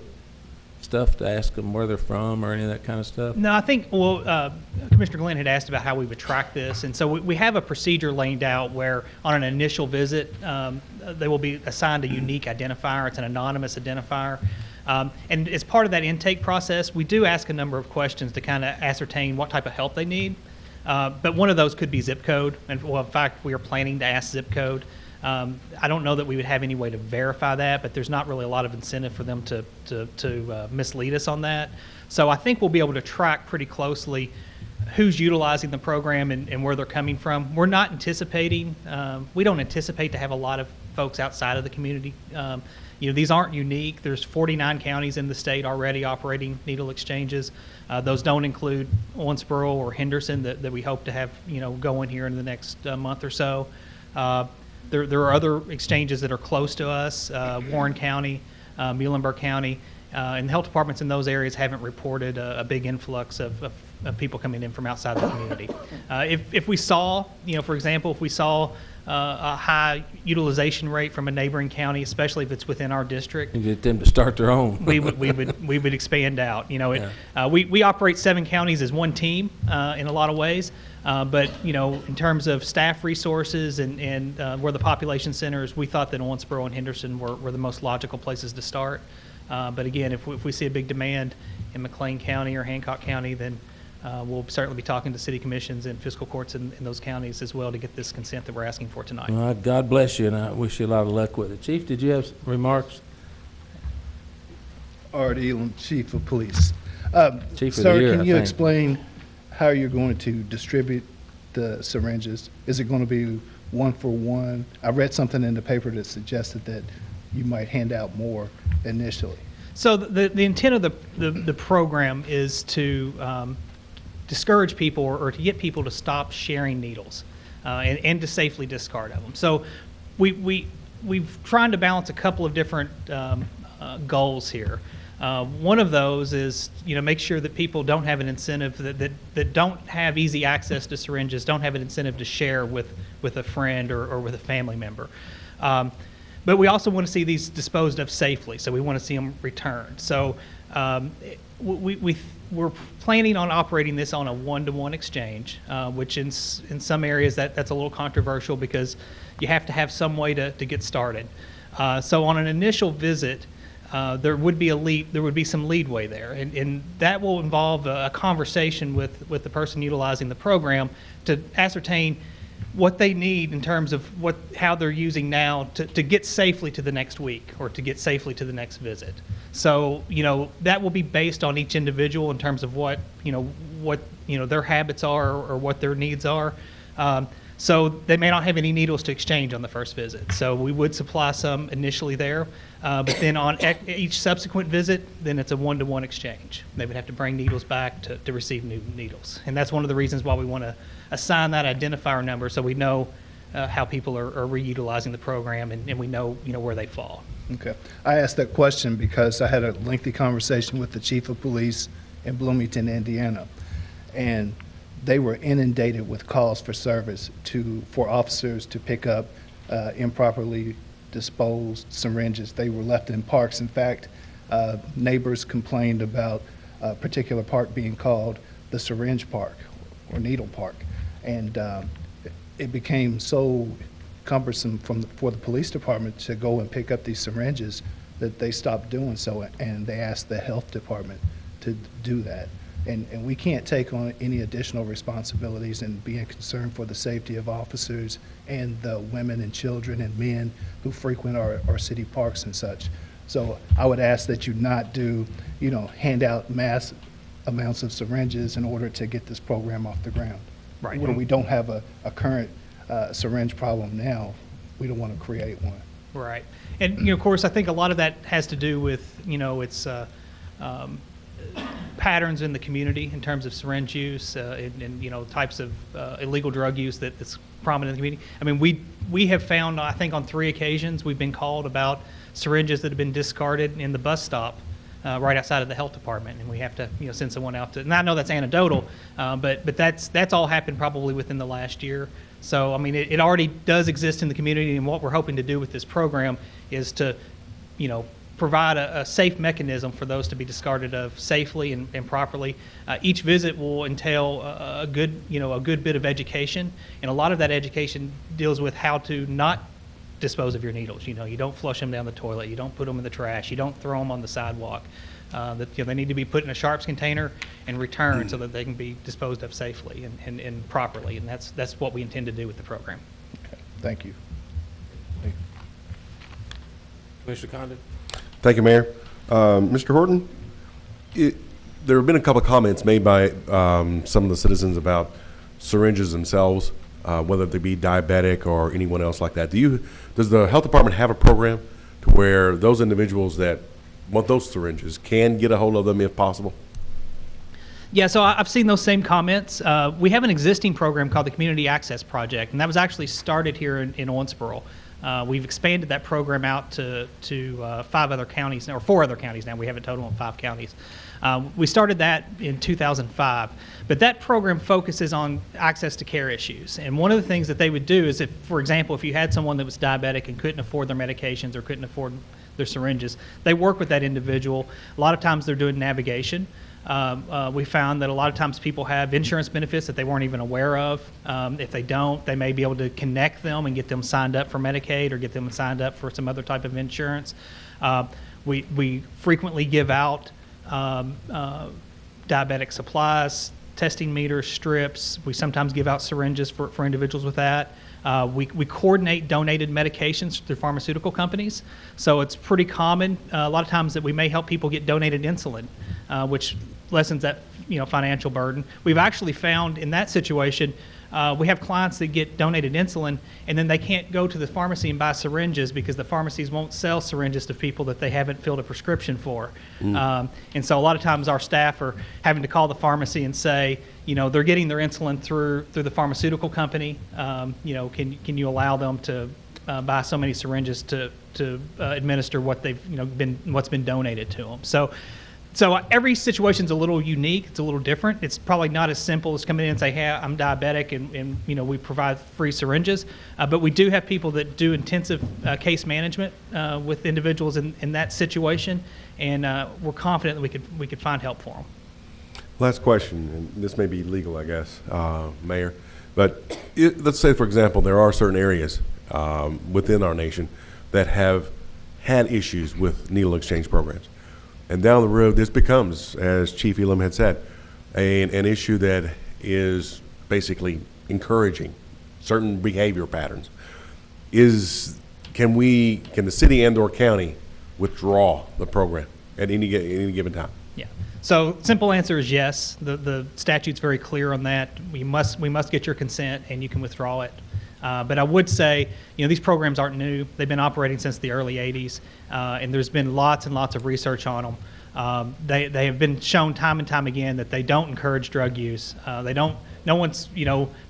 stuff to ask them where they're from or any of that kind of stuff? No, I think, Commissioner Glenn had asked about how we would track this. And so we have a procedure laid out where on an initial visit, they will be assigned a unique identifier. It's an anonymous identifier. And as part of that intake process, we do ask a number of questions to kind of ascertain what type of help they need. But one of those could be zip code. And in fact, we are planning to ask zip code. I don't know that we would have any way to verify that, but there's not really a lot of incentive for them to mislead us on that. So I think we'll be able to track pretty closely who's utilizing the program and where they're coming from. We're not anticipating, we don't anticipate to have a lot of folks outside of the community. These aren't unique. There's 49 counties in the state already operating needle exchanges. Those don't include Owensboro or Henderson that we hope to have, going here in the next month or so. There are other exchanges that are close to us, Warren County, Muhlenberg County, and the health departments in those areas haven't reported a big influx of people coming in from outside the community. If we saw, for example, if we saw a high utilization rate from a neighboring county, especially if it's within our district, You get them to start their own. we would expand out. We operate 7 counties as one team in a lot of ways. But in terms of staff resources and where the population centers, we thought that Owensboro and Henderson were the most logical places to start. But again, if we see a big demand in McLean County or Hancock County, then we'll certainly be talking to city commissions and fiscal courts in those counties as well to get this consent that we're asking for tonight. Well, God bless you, and I wish you a lot of luck with it. Chief, did you have remarks? Art Elam, Chief of Police. Chief of Sir, the year, can I you think. explain how you're going to distribute the syringes? Is it going to be one for one? I read something in the paper that suggested that you might hand out more initially. So the intent of the program is to discourage people or to get people to stop sharing needles and to safely discard of them. So we've tried to balance a couple of different goals here. One of those is, make sure that people don't have an incentive that don't have easy access to syringes, don't have an incentive to share with a friend or with a family member. But we also want to see these disposed of safely, so we want to see them returned. So we're planning on operating this on a one-to-one exchange, which in some areas that's a little controversial because you have to have some way to get started. So on an initial visit, there would be some leadway there, and that will involve a conversation with the person utilizing the program to ascertain what they need in terms of how they're using now to get safely to the next week or to get safely to the next visit. So that will be based on each individual in terms of what their habits are or what their needs are. So they may not have any needles to exchange on the first visit. So we would supply some initially there, but then on each subsequent visit, then it's a one-to-one exchange. They would have to bring needles back to receive new needles. And that's one of the reasons why we want to assign that identifier number so we know how people are reutilizing the program, and we know, where they fall. Okay. I asked that question because I had a lengthy conversation with the chief of police in Bloomington, Indiana, and they were inundated with calls for service for officers to pick up improperly disposed syringes. They were left in parks. In fact, neighbors complained about a particular park being called the syringe park or needle park, and it became so cumbersome for the police department to go and pick up these syringes that they stopped doing so, and they asked the health department to do that. And we can't take on any additional responsibilities and being concerned for the safety of officers and the women and children and men who frequent our city parks and such. So I would ask that you not do, hand out mass amounts of syringes in order to get this program off the ground. Right. When we don't have a current syringe problem now, we don't want to create one. Right. And, of course, I think a lot of that has to do with, it's patterns in the community in terms of syringe use and types of illegal drug use that's prominent in the community. I mean, we have found, I think on 3 occasions, we've been called about syringes that have been discarded in the bus stop right outside of the health department, and we have to send someone out to. And I know that's anecdotal, but that's all happened probably within the last year. So I mean, it already does exist in the community, and what we're hoping to do with this program is to, provide a safe mechanism for those to be discarded of safely and properly. Each visit will entail a good bit of education, and a lot of that education deals with how to not dispose of your needles. You don't flush them down the toilet, you don't put them in the trash, you don't throw them on the sidewalk. They need to be put in a sharps container and returned so that they can be disposed of safely and properly, and that's what we intend to do with the program. Okay. Thank you. Commissioner Condon? Thank you, Mayor. Mr. Horton, there have been a couple of comments made by some of the citizens about syringes themselves, whether they be diabetic or anyone else like that. Does the health department have a program to where those individuals that want those syringes can get a hold of them if possible? Yeah, so I've seen those same comments. We have an existing program called the Community Access Project, and that was actually started here in Owensboro. We've expanded that program out to 5 other counties now, or 4 other counties now. We have a total of 5 counties. We started that in 2005, but that program focuses on access to care issues. And one of the things that they would do is, if, for example, if you had someone that was diabetic and couldn't afford their medications or couldn't afford their syringes, they work with that individual. A lot of times they're doing navigation. We found that a lot of times people have insurance benefits that they weren't even aware of. If they don't, they may be able to connect them and get them signed up for Medicaid or get them signed up for some other type of insurance. We frequently give out diabetic supplies, testing meters, strips. We sometimes give out syringes for individuals with that. We coordinate donated medications through pharmaceutical companies. So it's pretty common a lot of times that we may help people get donated insulin, which lessens that financial burden. We've actually found in that situation, we have clients that get donated insulin and then they can't go to the pharmacy and buy syringes because the pharmacies won't sell syringes to people that they haven't filled a prescription for. And so a lot of times our staff are having to call the pharmacy and say, they're getting their insulin through the pharmaceutical company. Can you allow them to buy so many syringes to administer what they've what's been donated to them? So every situation's a little unique. It's a little different. It's probably not as simple as coming in and say, hey, I'm diabetic, and we provide free syringes. But we do have people that do intensive case management with individuals in that situation, and we're confident that we could find help for them. Last question, and this may be legal, I guess, Mayor, but let's say, for example, there are certain areas within our nation that have had issues with needle exchange programs. And down the road, this becomes, as Chief Elam had said, an issue that is basically encouraging certain behavior patterns. Can the city and/or county withdraw the program at any given time? Yeah. So simple answer is yes. The statute's very clear on that. We must get your consent, and you can withdraw it. But I would say, these programs aren't new. They've been operating since the early 80s, and there's been lots and lots of research on them. They have been shown time and time again that they don't encourage drug use.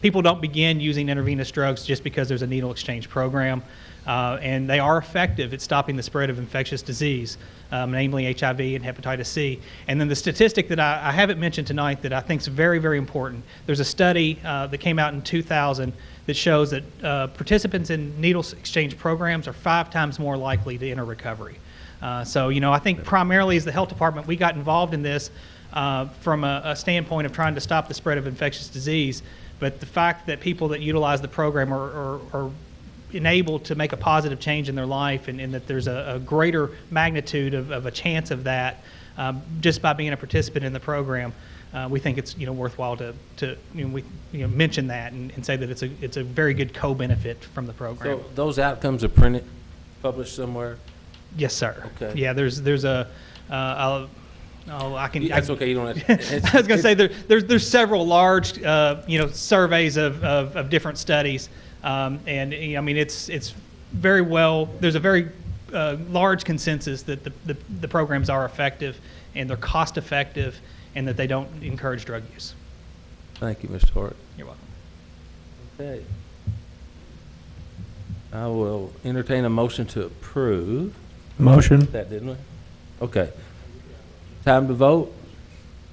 People don't begin using intravenous drugs just because there's a needle exchange program. And they are effective at stopping the spread of infectious disease, namely HIV and hepatitis C. And then the statistic that I haven't mentioned tonight that I think is very, very important, there's a study that came out in 2000 that shows that participants in needle exchange programs are 5 times more likely to enter recovery. So I think primarily as the health department, we got involved in this from a standpoint of trying to stop the spread of infectious disease. But the fact that people that utilize the program are enabled to make a positive change in their life, and that there's a greater magnitude of a chance of that just by being a participant in the program, we think it's worthwhile to mention that and say that it's a very good co-benefit from the program. So those outcomes are published somewhere? Yes, sir. Okay. Yeah, there's a I can. That's okay. You don't have to. I was going to say there's several large surveys of different studies, and it's very well. There's a very large consensus that the programs are effective and they're cost effective and that they don't encourage drug use. Thank you, Mr. Hart. You're welcome. Okay. I will entertain a motion to approve. Motion. That didn't we? Okay. Time to vote.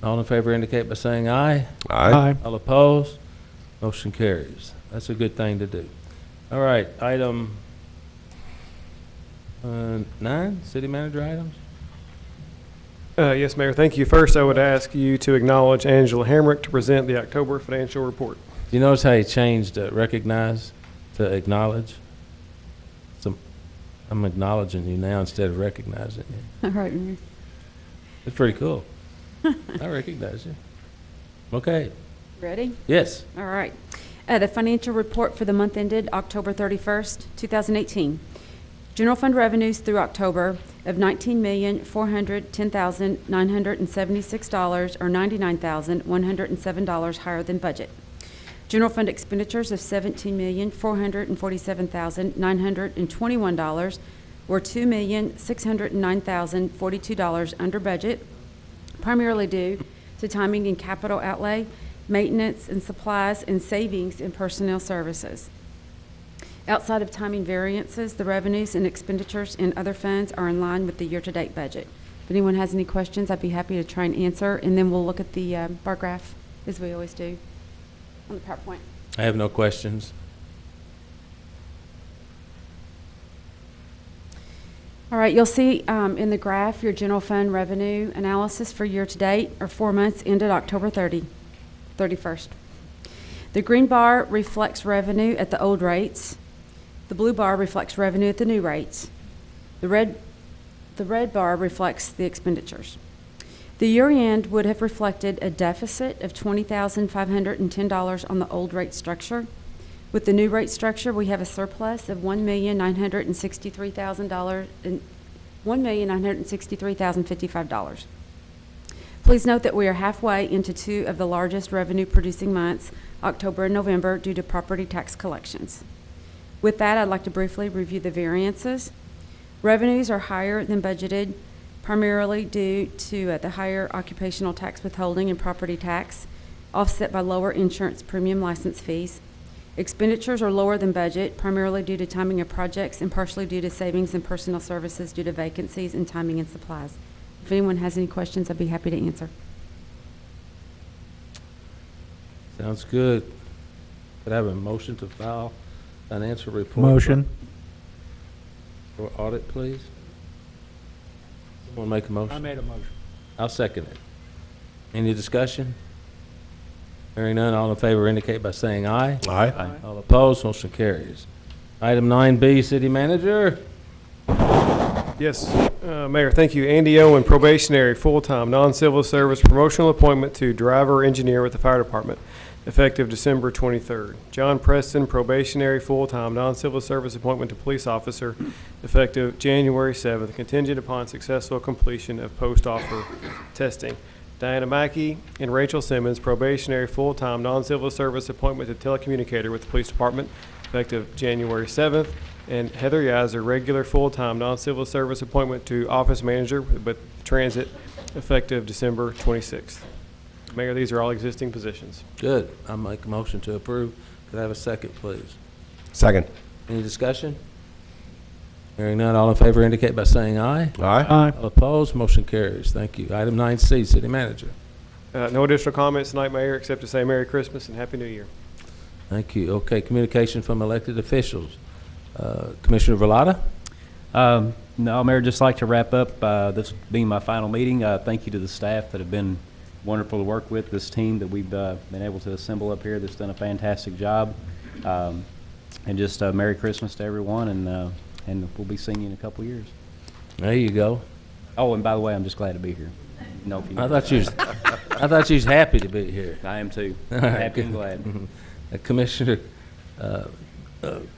All in favor indicate by saying aye. Aye. All opposed? Motion carries. That's a good thing to do. All right, item 9, city manager items. Yes, Mayor, thank you. First, I would ask you to acknowledge Angela Hamrick to present the October financial report. Do you notice how he changed recognize to acknowledge? I'm acknowledging you now instead of recognizing you. All right, Mayor. It's pretty cool. I recognize you. Okay. Ready? Yes. All right. The financial report for the month ended October 31st, 2018. General fund revenues through October of $19,410,976, or $99,107 higher than budget. General fund expenditures of $17,447,921, or $2,609,042 under budget, primarily due to timing in capital outlay, maintenance and supplies, and savings in personnel services. Outside of timing variances, the revenues and expenditures in other funds are in line with the year-to-date budget. If anyone has any questions, I'd be happy to try and answer, and then we'll look at the bar graph, as we always do, on the PowerPoint. I have no questions. All right, you'll see in the graph your general fund revenue analysis for year-to-date, or 4 months ended October 31st. The green bar reflects revenue at the old rates. The blue bar reflects revenue at the new rates. The red bar reflects the expenditures. The year-end would have reflected a deficit of $20,510 on the old rate structure. With the new rate structure, we have a surplus of $1,963,055. Please note that we are halfway into 2 of the largest revenue-producing months, October and November, due to property tax collections. With that, I'd like to briefly review the variances. Revenues are higher than budgeted, primarily due to the higher occupational tax withholding and property tax, offset by lower insurance premium license fees. Expenditures are lower than budget, primarily due to timing of projects and partially due to savings in personnel services due to vacancies and timing and supplies. If anyone has any questions, I'd be happy to answer. Sounds good. Could I have a motion to file financial report? Motion. For audit, please. Someone make a motion? I made a motion. I'll second it. Any discussion? Hearing none, all in favor indicate by saying aye. Aye. All opposed, motion carries. Item 9B, city manager. Yes, Mayor, thank you. Andy Owen, probationary, full-time, non-civil service, promotional appointment to driver engineer with the fire department, effective December 23rd. John Preston, probationary, full-time, non-civil service appointment to police officer, effective January 7th, contingent upon successful completion of post-offer testing. Diana Mackey and Rachel Simmons, probationary, full-time, non-civil service appointment to telecommunicator with the police department, effective January 7th. And Heather Yiser, regular full-time non-civil service appointment to office manager with transit, effective December 26th. Mayor, these are all existing positions. Good. I'll make a motion to approve. Could I have a second, please? Second. Any discussion? Hearing none, all in favor indicate by saying aye. Aye. All opposed, motion carries. Thank you. Item 9C, City Manager. No additional comments tonight, Mayor, except to say Merry Christmas and Happy New Year. Thank you. Okay, communication from elected officials. Commissioner Velada? No, Mayor, just like to wrap up, this being my final meeting. Thank you to the staff that have been wonderful to work with, this team that we've been able to assemble up here that's done a fantastic job. And just Merry Christmas to everyone, and we'll be seeing you in a couple years. There you go. Oh, and by the way, I'm just glad to be here. No, if you I thought you was happy to be here. I am too. All right, Happy and good. glad. Commissioner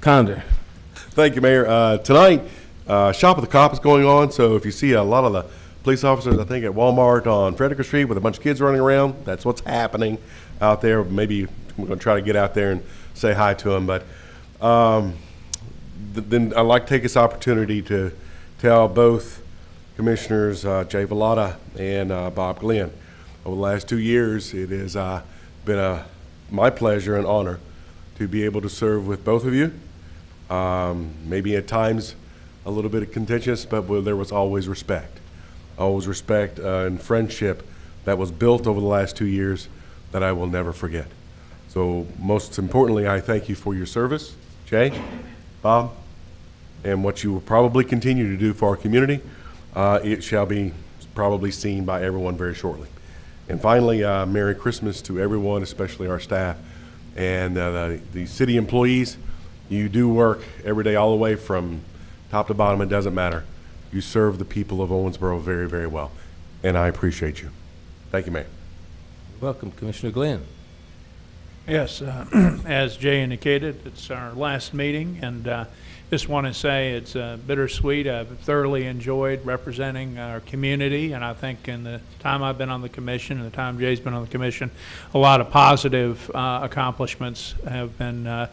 Condor. Thank you, Mayor. Tonight, Shop of the Cop is going on, so if you see a lot of the police officers, I think, at Walmart on Frederick Street with a bunch of kids running around, that's what's happening out there. Maybe we're going to try to get out there and say hi to them. But then I'd like to take this opportunity to tell both Commissioners Jay Velada and Bob Glenn, over the last 2 years, it has been my pleasure and honor to be able to serve with both of you. Maybe at times a little bit contentious, but there was always respect. Always respect and friendship that was built over the last 2 years that I will never forget. So most importantly, I thank you for your service, Jay, Bob, and what you will probably continue to do for our community. It shall be probably seen by everyone very shortly. And finally, Merry Christmas to everyone, especially our staff and the city employees. You do work every day all the way from top to bottom. It doesn't matter. You serve the people of Owensboro very, very well, and I appreciate you. Thank you, Mayor. Welcome, Commissioner Glenn. Yes, as Jay indicated, it's our last meeting, and just want to say it's bittersweet. I've thoroughly enjoyed representing our community, and I think in the time I've been on the commission and the time Jay's been on the commission, a lot of positive accomplishments have been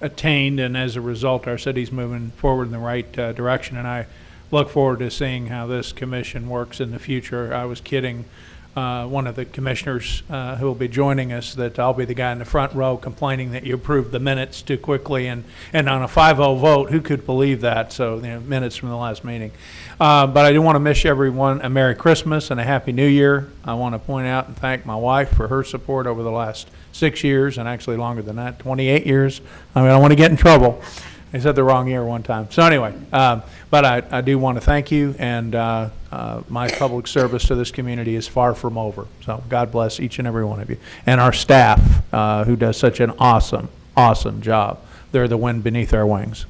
attained, and as a result, our city's moving forward in the right direction, and I look forward to seeing how this commission works in the future. I was kidding one of the commissioners who will be joining us that I'll be the guy in the front row complaining that you approved the minutes too quickly, and on a 5-0 vote, who could believe that? So, minutes from the last meeting. But I do want to wish everyone a Merry Christmas and a Happy New Year. I want to point out and thank my wife for her support over the last 6 years, and actually longer than that, 28 years. I mean, I don't want to get in trouble. I said the wrong year one time. So anyway, but I do want to thank you, and my public service to this community is far from over. So God bless each and every one of you. And our staff, who does such an awesome, awesome job. They're the wind beneath our wings.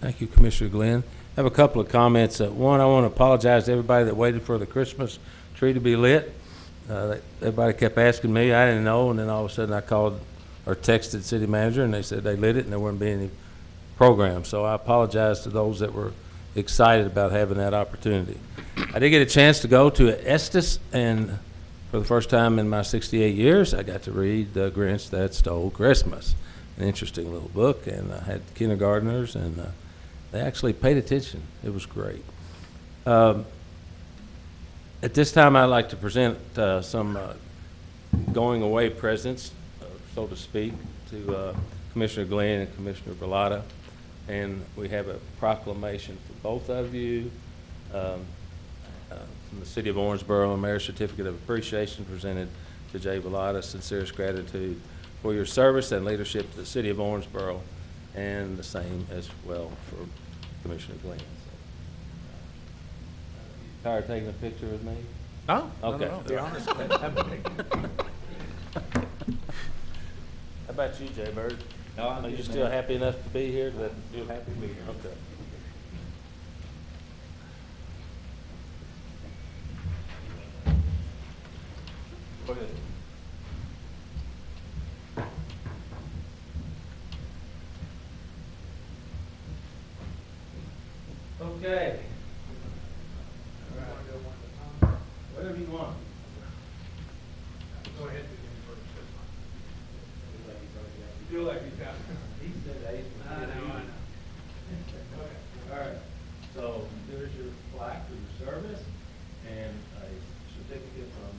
Thank you, Commissioner Glenn. I have a couple of comments. One, I want to apologize to everybody that waited for the Christmas tree to be lit. Everybody kept asking me. I didn't know, and then all of a sudden I called or texted city manager, and they said they lit it and there wouldn't be any program. So I apologize to those that were excited about having that opportunity. I did get a chance to go to Estes, and for the first time in my 68 years, I got to read The Grinch That Stole Christmas. An interesting little book, and I had kindergartners, and they actually paid attention. It was great. At this time, I'd like to present some going away presents, so to speak, to Commissioner Glenn and Commissioner Velada. And we have a proclamation for both of you from the City of Owensboro, a Mayor's Certificate of Appreciation presented to Jay Velada. Sincerest gratitude for your service and leadership to the City of Owensboro, and the same as well for Commissioner Glenn. Tired of taking a picture with me? No, Okay. no, be honest. How about you, Jay Bird? No, Are you still happy enough to be here? You're happy to be here. Okay. Go ahead. Okay. Whatever you want. Go ahead. service and a certificate from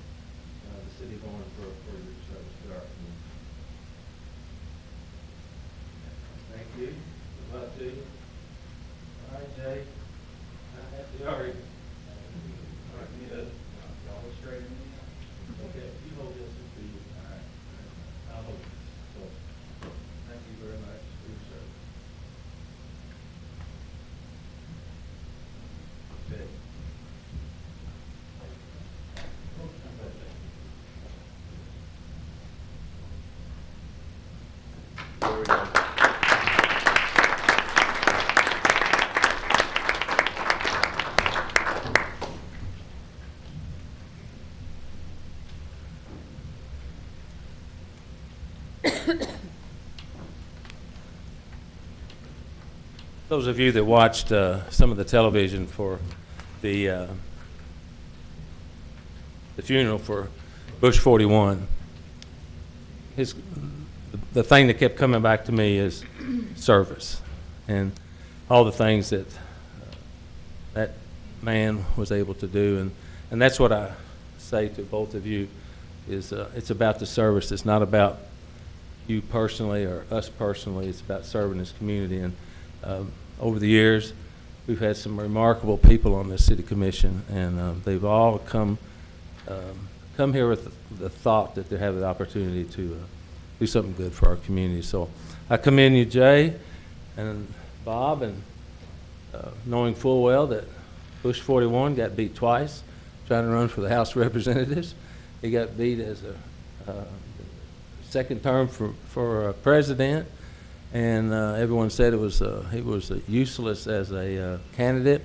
the city of Owensboro for your service to our community. Thank you. Good luck to you. All right, Jay. How happy are you? All right, good. Y'all look straight in me. Okay, you hold this for you. All right. I'll hold this. So, thank you very much for your service. Okay. There we go. Those of you that watched some of the television for the funeral for Bush 41, the thing that kept coming back to me is service and all the things that that man was able to do, and that's what I say to both of you is it's about the service. It's not about you personally or us personally. It's about serving this community. And over the years, we've had some remarkable people on this city commission, and they've all come here with the thought that they have the opportunity to do something good for our community. So I commend you, Jay and Bob, and knowing full well that Bush 41 got beat twice trying to run for the House of Representatives. He got beat as a second term for president, and everyone said he was useless as a candidate.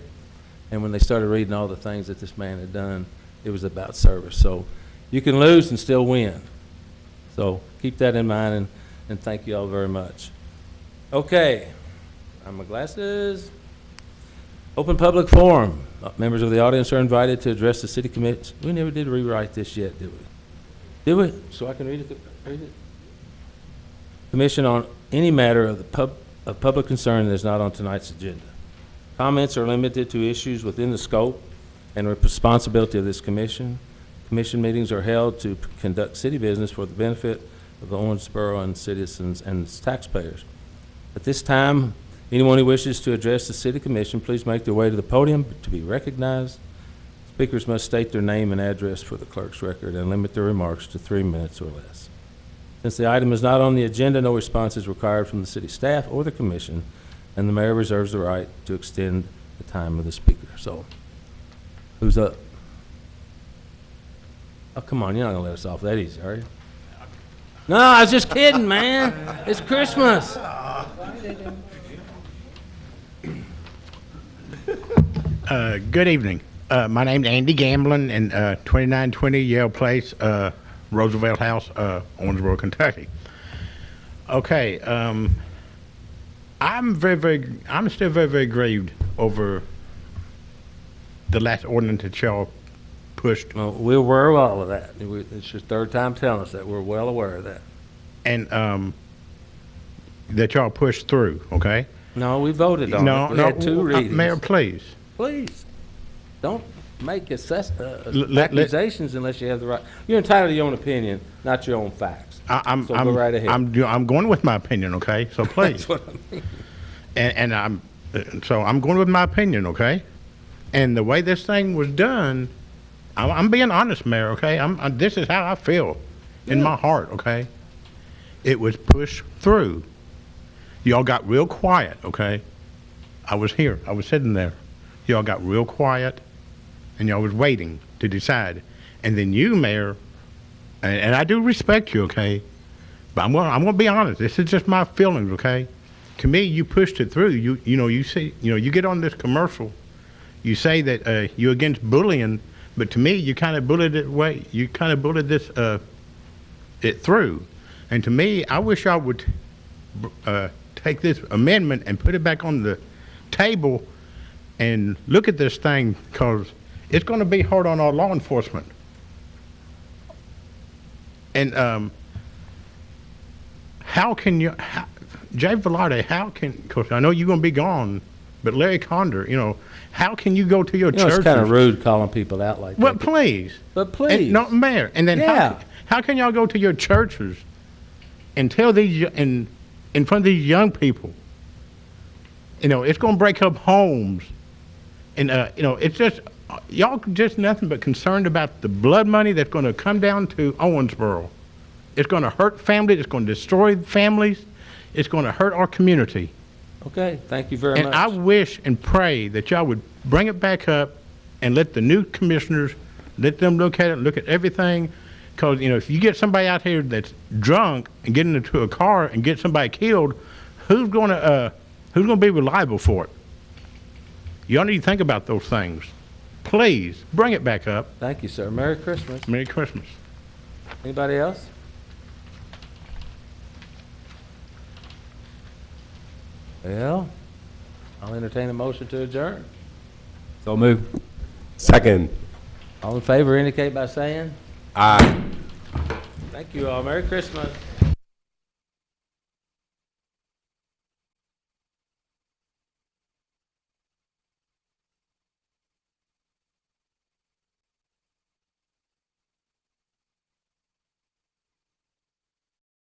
And when they started reading all the things that this man had done, it was about service. So you can lose and still win. So keep that in mind, and thank you all very much. Okay, on my glasses. Open public forum. Members of the audience are invited to address the city commission. We never did rewrite this yet, did we? Did we? So I can read it. Commission on any matter of public concern that is not on tonight's agenda. Comments are limited to issues within the scope and responsibility of this commission. Commission meetings are held to conduct city business for the benefit of the Owensboro and citizens and its taxpayers. At this time, anyone who wishes to address the city commission, please make their way to the podium to be recognized. Speakers must state their name and address for the clerk's record and limit their remarks to 3 minutes or less. Since the item is not on the agenda, no response is required from the city staff or the commission, and the mayor reserves the right to extend the time of the speaker. So, who's up? Oh, come on, you're not gonna let us off that easy, are you? No, I was just kidding, man. It's Christmas. Good evening. My name's Andy Gamblin, and 2920 Yale Place, Roosevelt House, Owensboro, Kentucky. Okay, I'm still very grieved over the last ordinance that y'all pushed. Well, we're aware of all of that. It's your third time telling us that. We're well aware of that. And that y'all pushed through, okay? No, we voted on it. We had 2 readings. Mayor, please. Please, don't make accusations unless you have the right. You're entitled to your own opinion, not your own facts. So go right ahead. I'm going with my opinion, okay? So please. That's what I mean. And I'm going with my opinion, okay? And the way this thing was done, I'm being honest, Mayor, okay? This is how I feel in my heart, okay? It was pushed through. Y'all got real quiet, okay? I was here. I was sitting there. Y'all got real quiet, and y'all was waiting to decide. And then you, Mayor, and I do respect you, okay? But I'm gonna be honest. This is just my feelings, okay? To me, you pushed it through. You get on this commercial. You say that you're against bullying, but to me, you kind of bullied it away. You kind of bullied this it through. And to me, I wish y'all would take this amendment and put it back on the table and look at this thing, because it's going to be hard on our law enforcement. And how can you, Jay Velarde, because I know you're going to be gone But Larry Condor, how can you go to your You know, churches? it's kind of rude calling people out like Well, that. please. But please. And, no, Mayor, and then Yeah. how can y'all go to your churches and tell these, in front of these young people, it's going to break up homes. And, it's just, y'all just nothing but concerned about the blood money that's going to come down to Owensboro. It's going to hurt families. It's going to destroy families. It's going to hurt our community. Okay, thank you very And much. I wish and pray that y'all would bring it back up and let the new commissioners, let them look at it, look at everything. Because, if you get somebody out here that's drunk and get into a car and get somebody killed, who's going to be reliable for it? Y'all need to think about those things. Please, bring it back up. Thank you, sir. Merry Christmas. Merry Christmas. Anybody else? Well, I'll entertain a motion to adjourn. So move. Second. All in favor indicate by saying. Aye. Thank you all. Merry Christmas.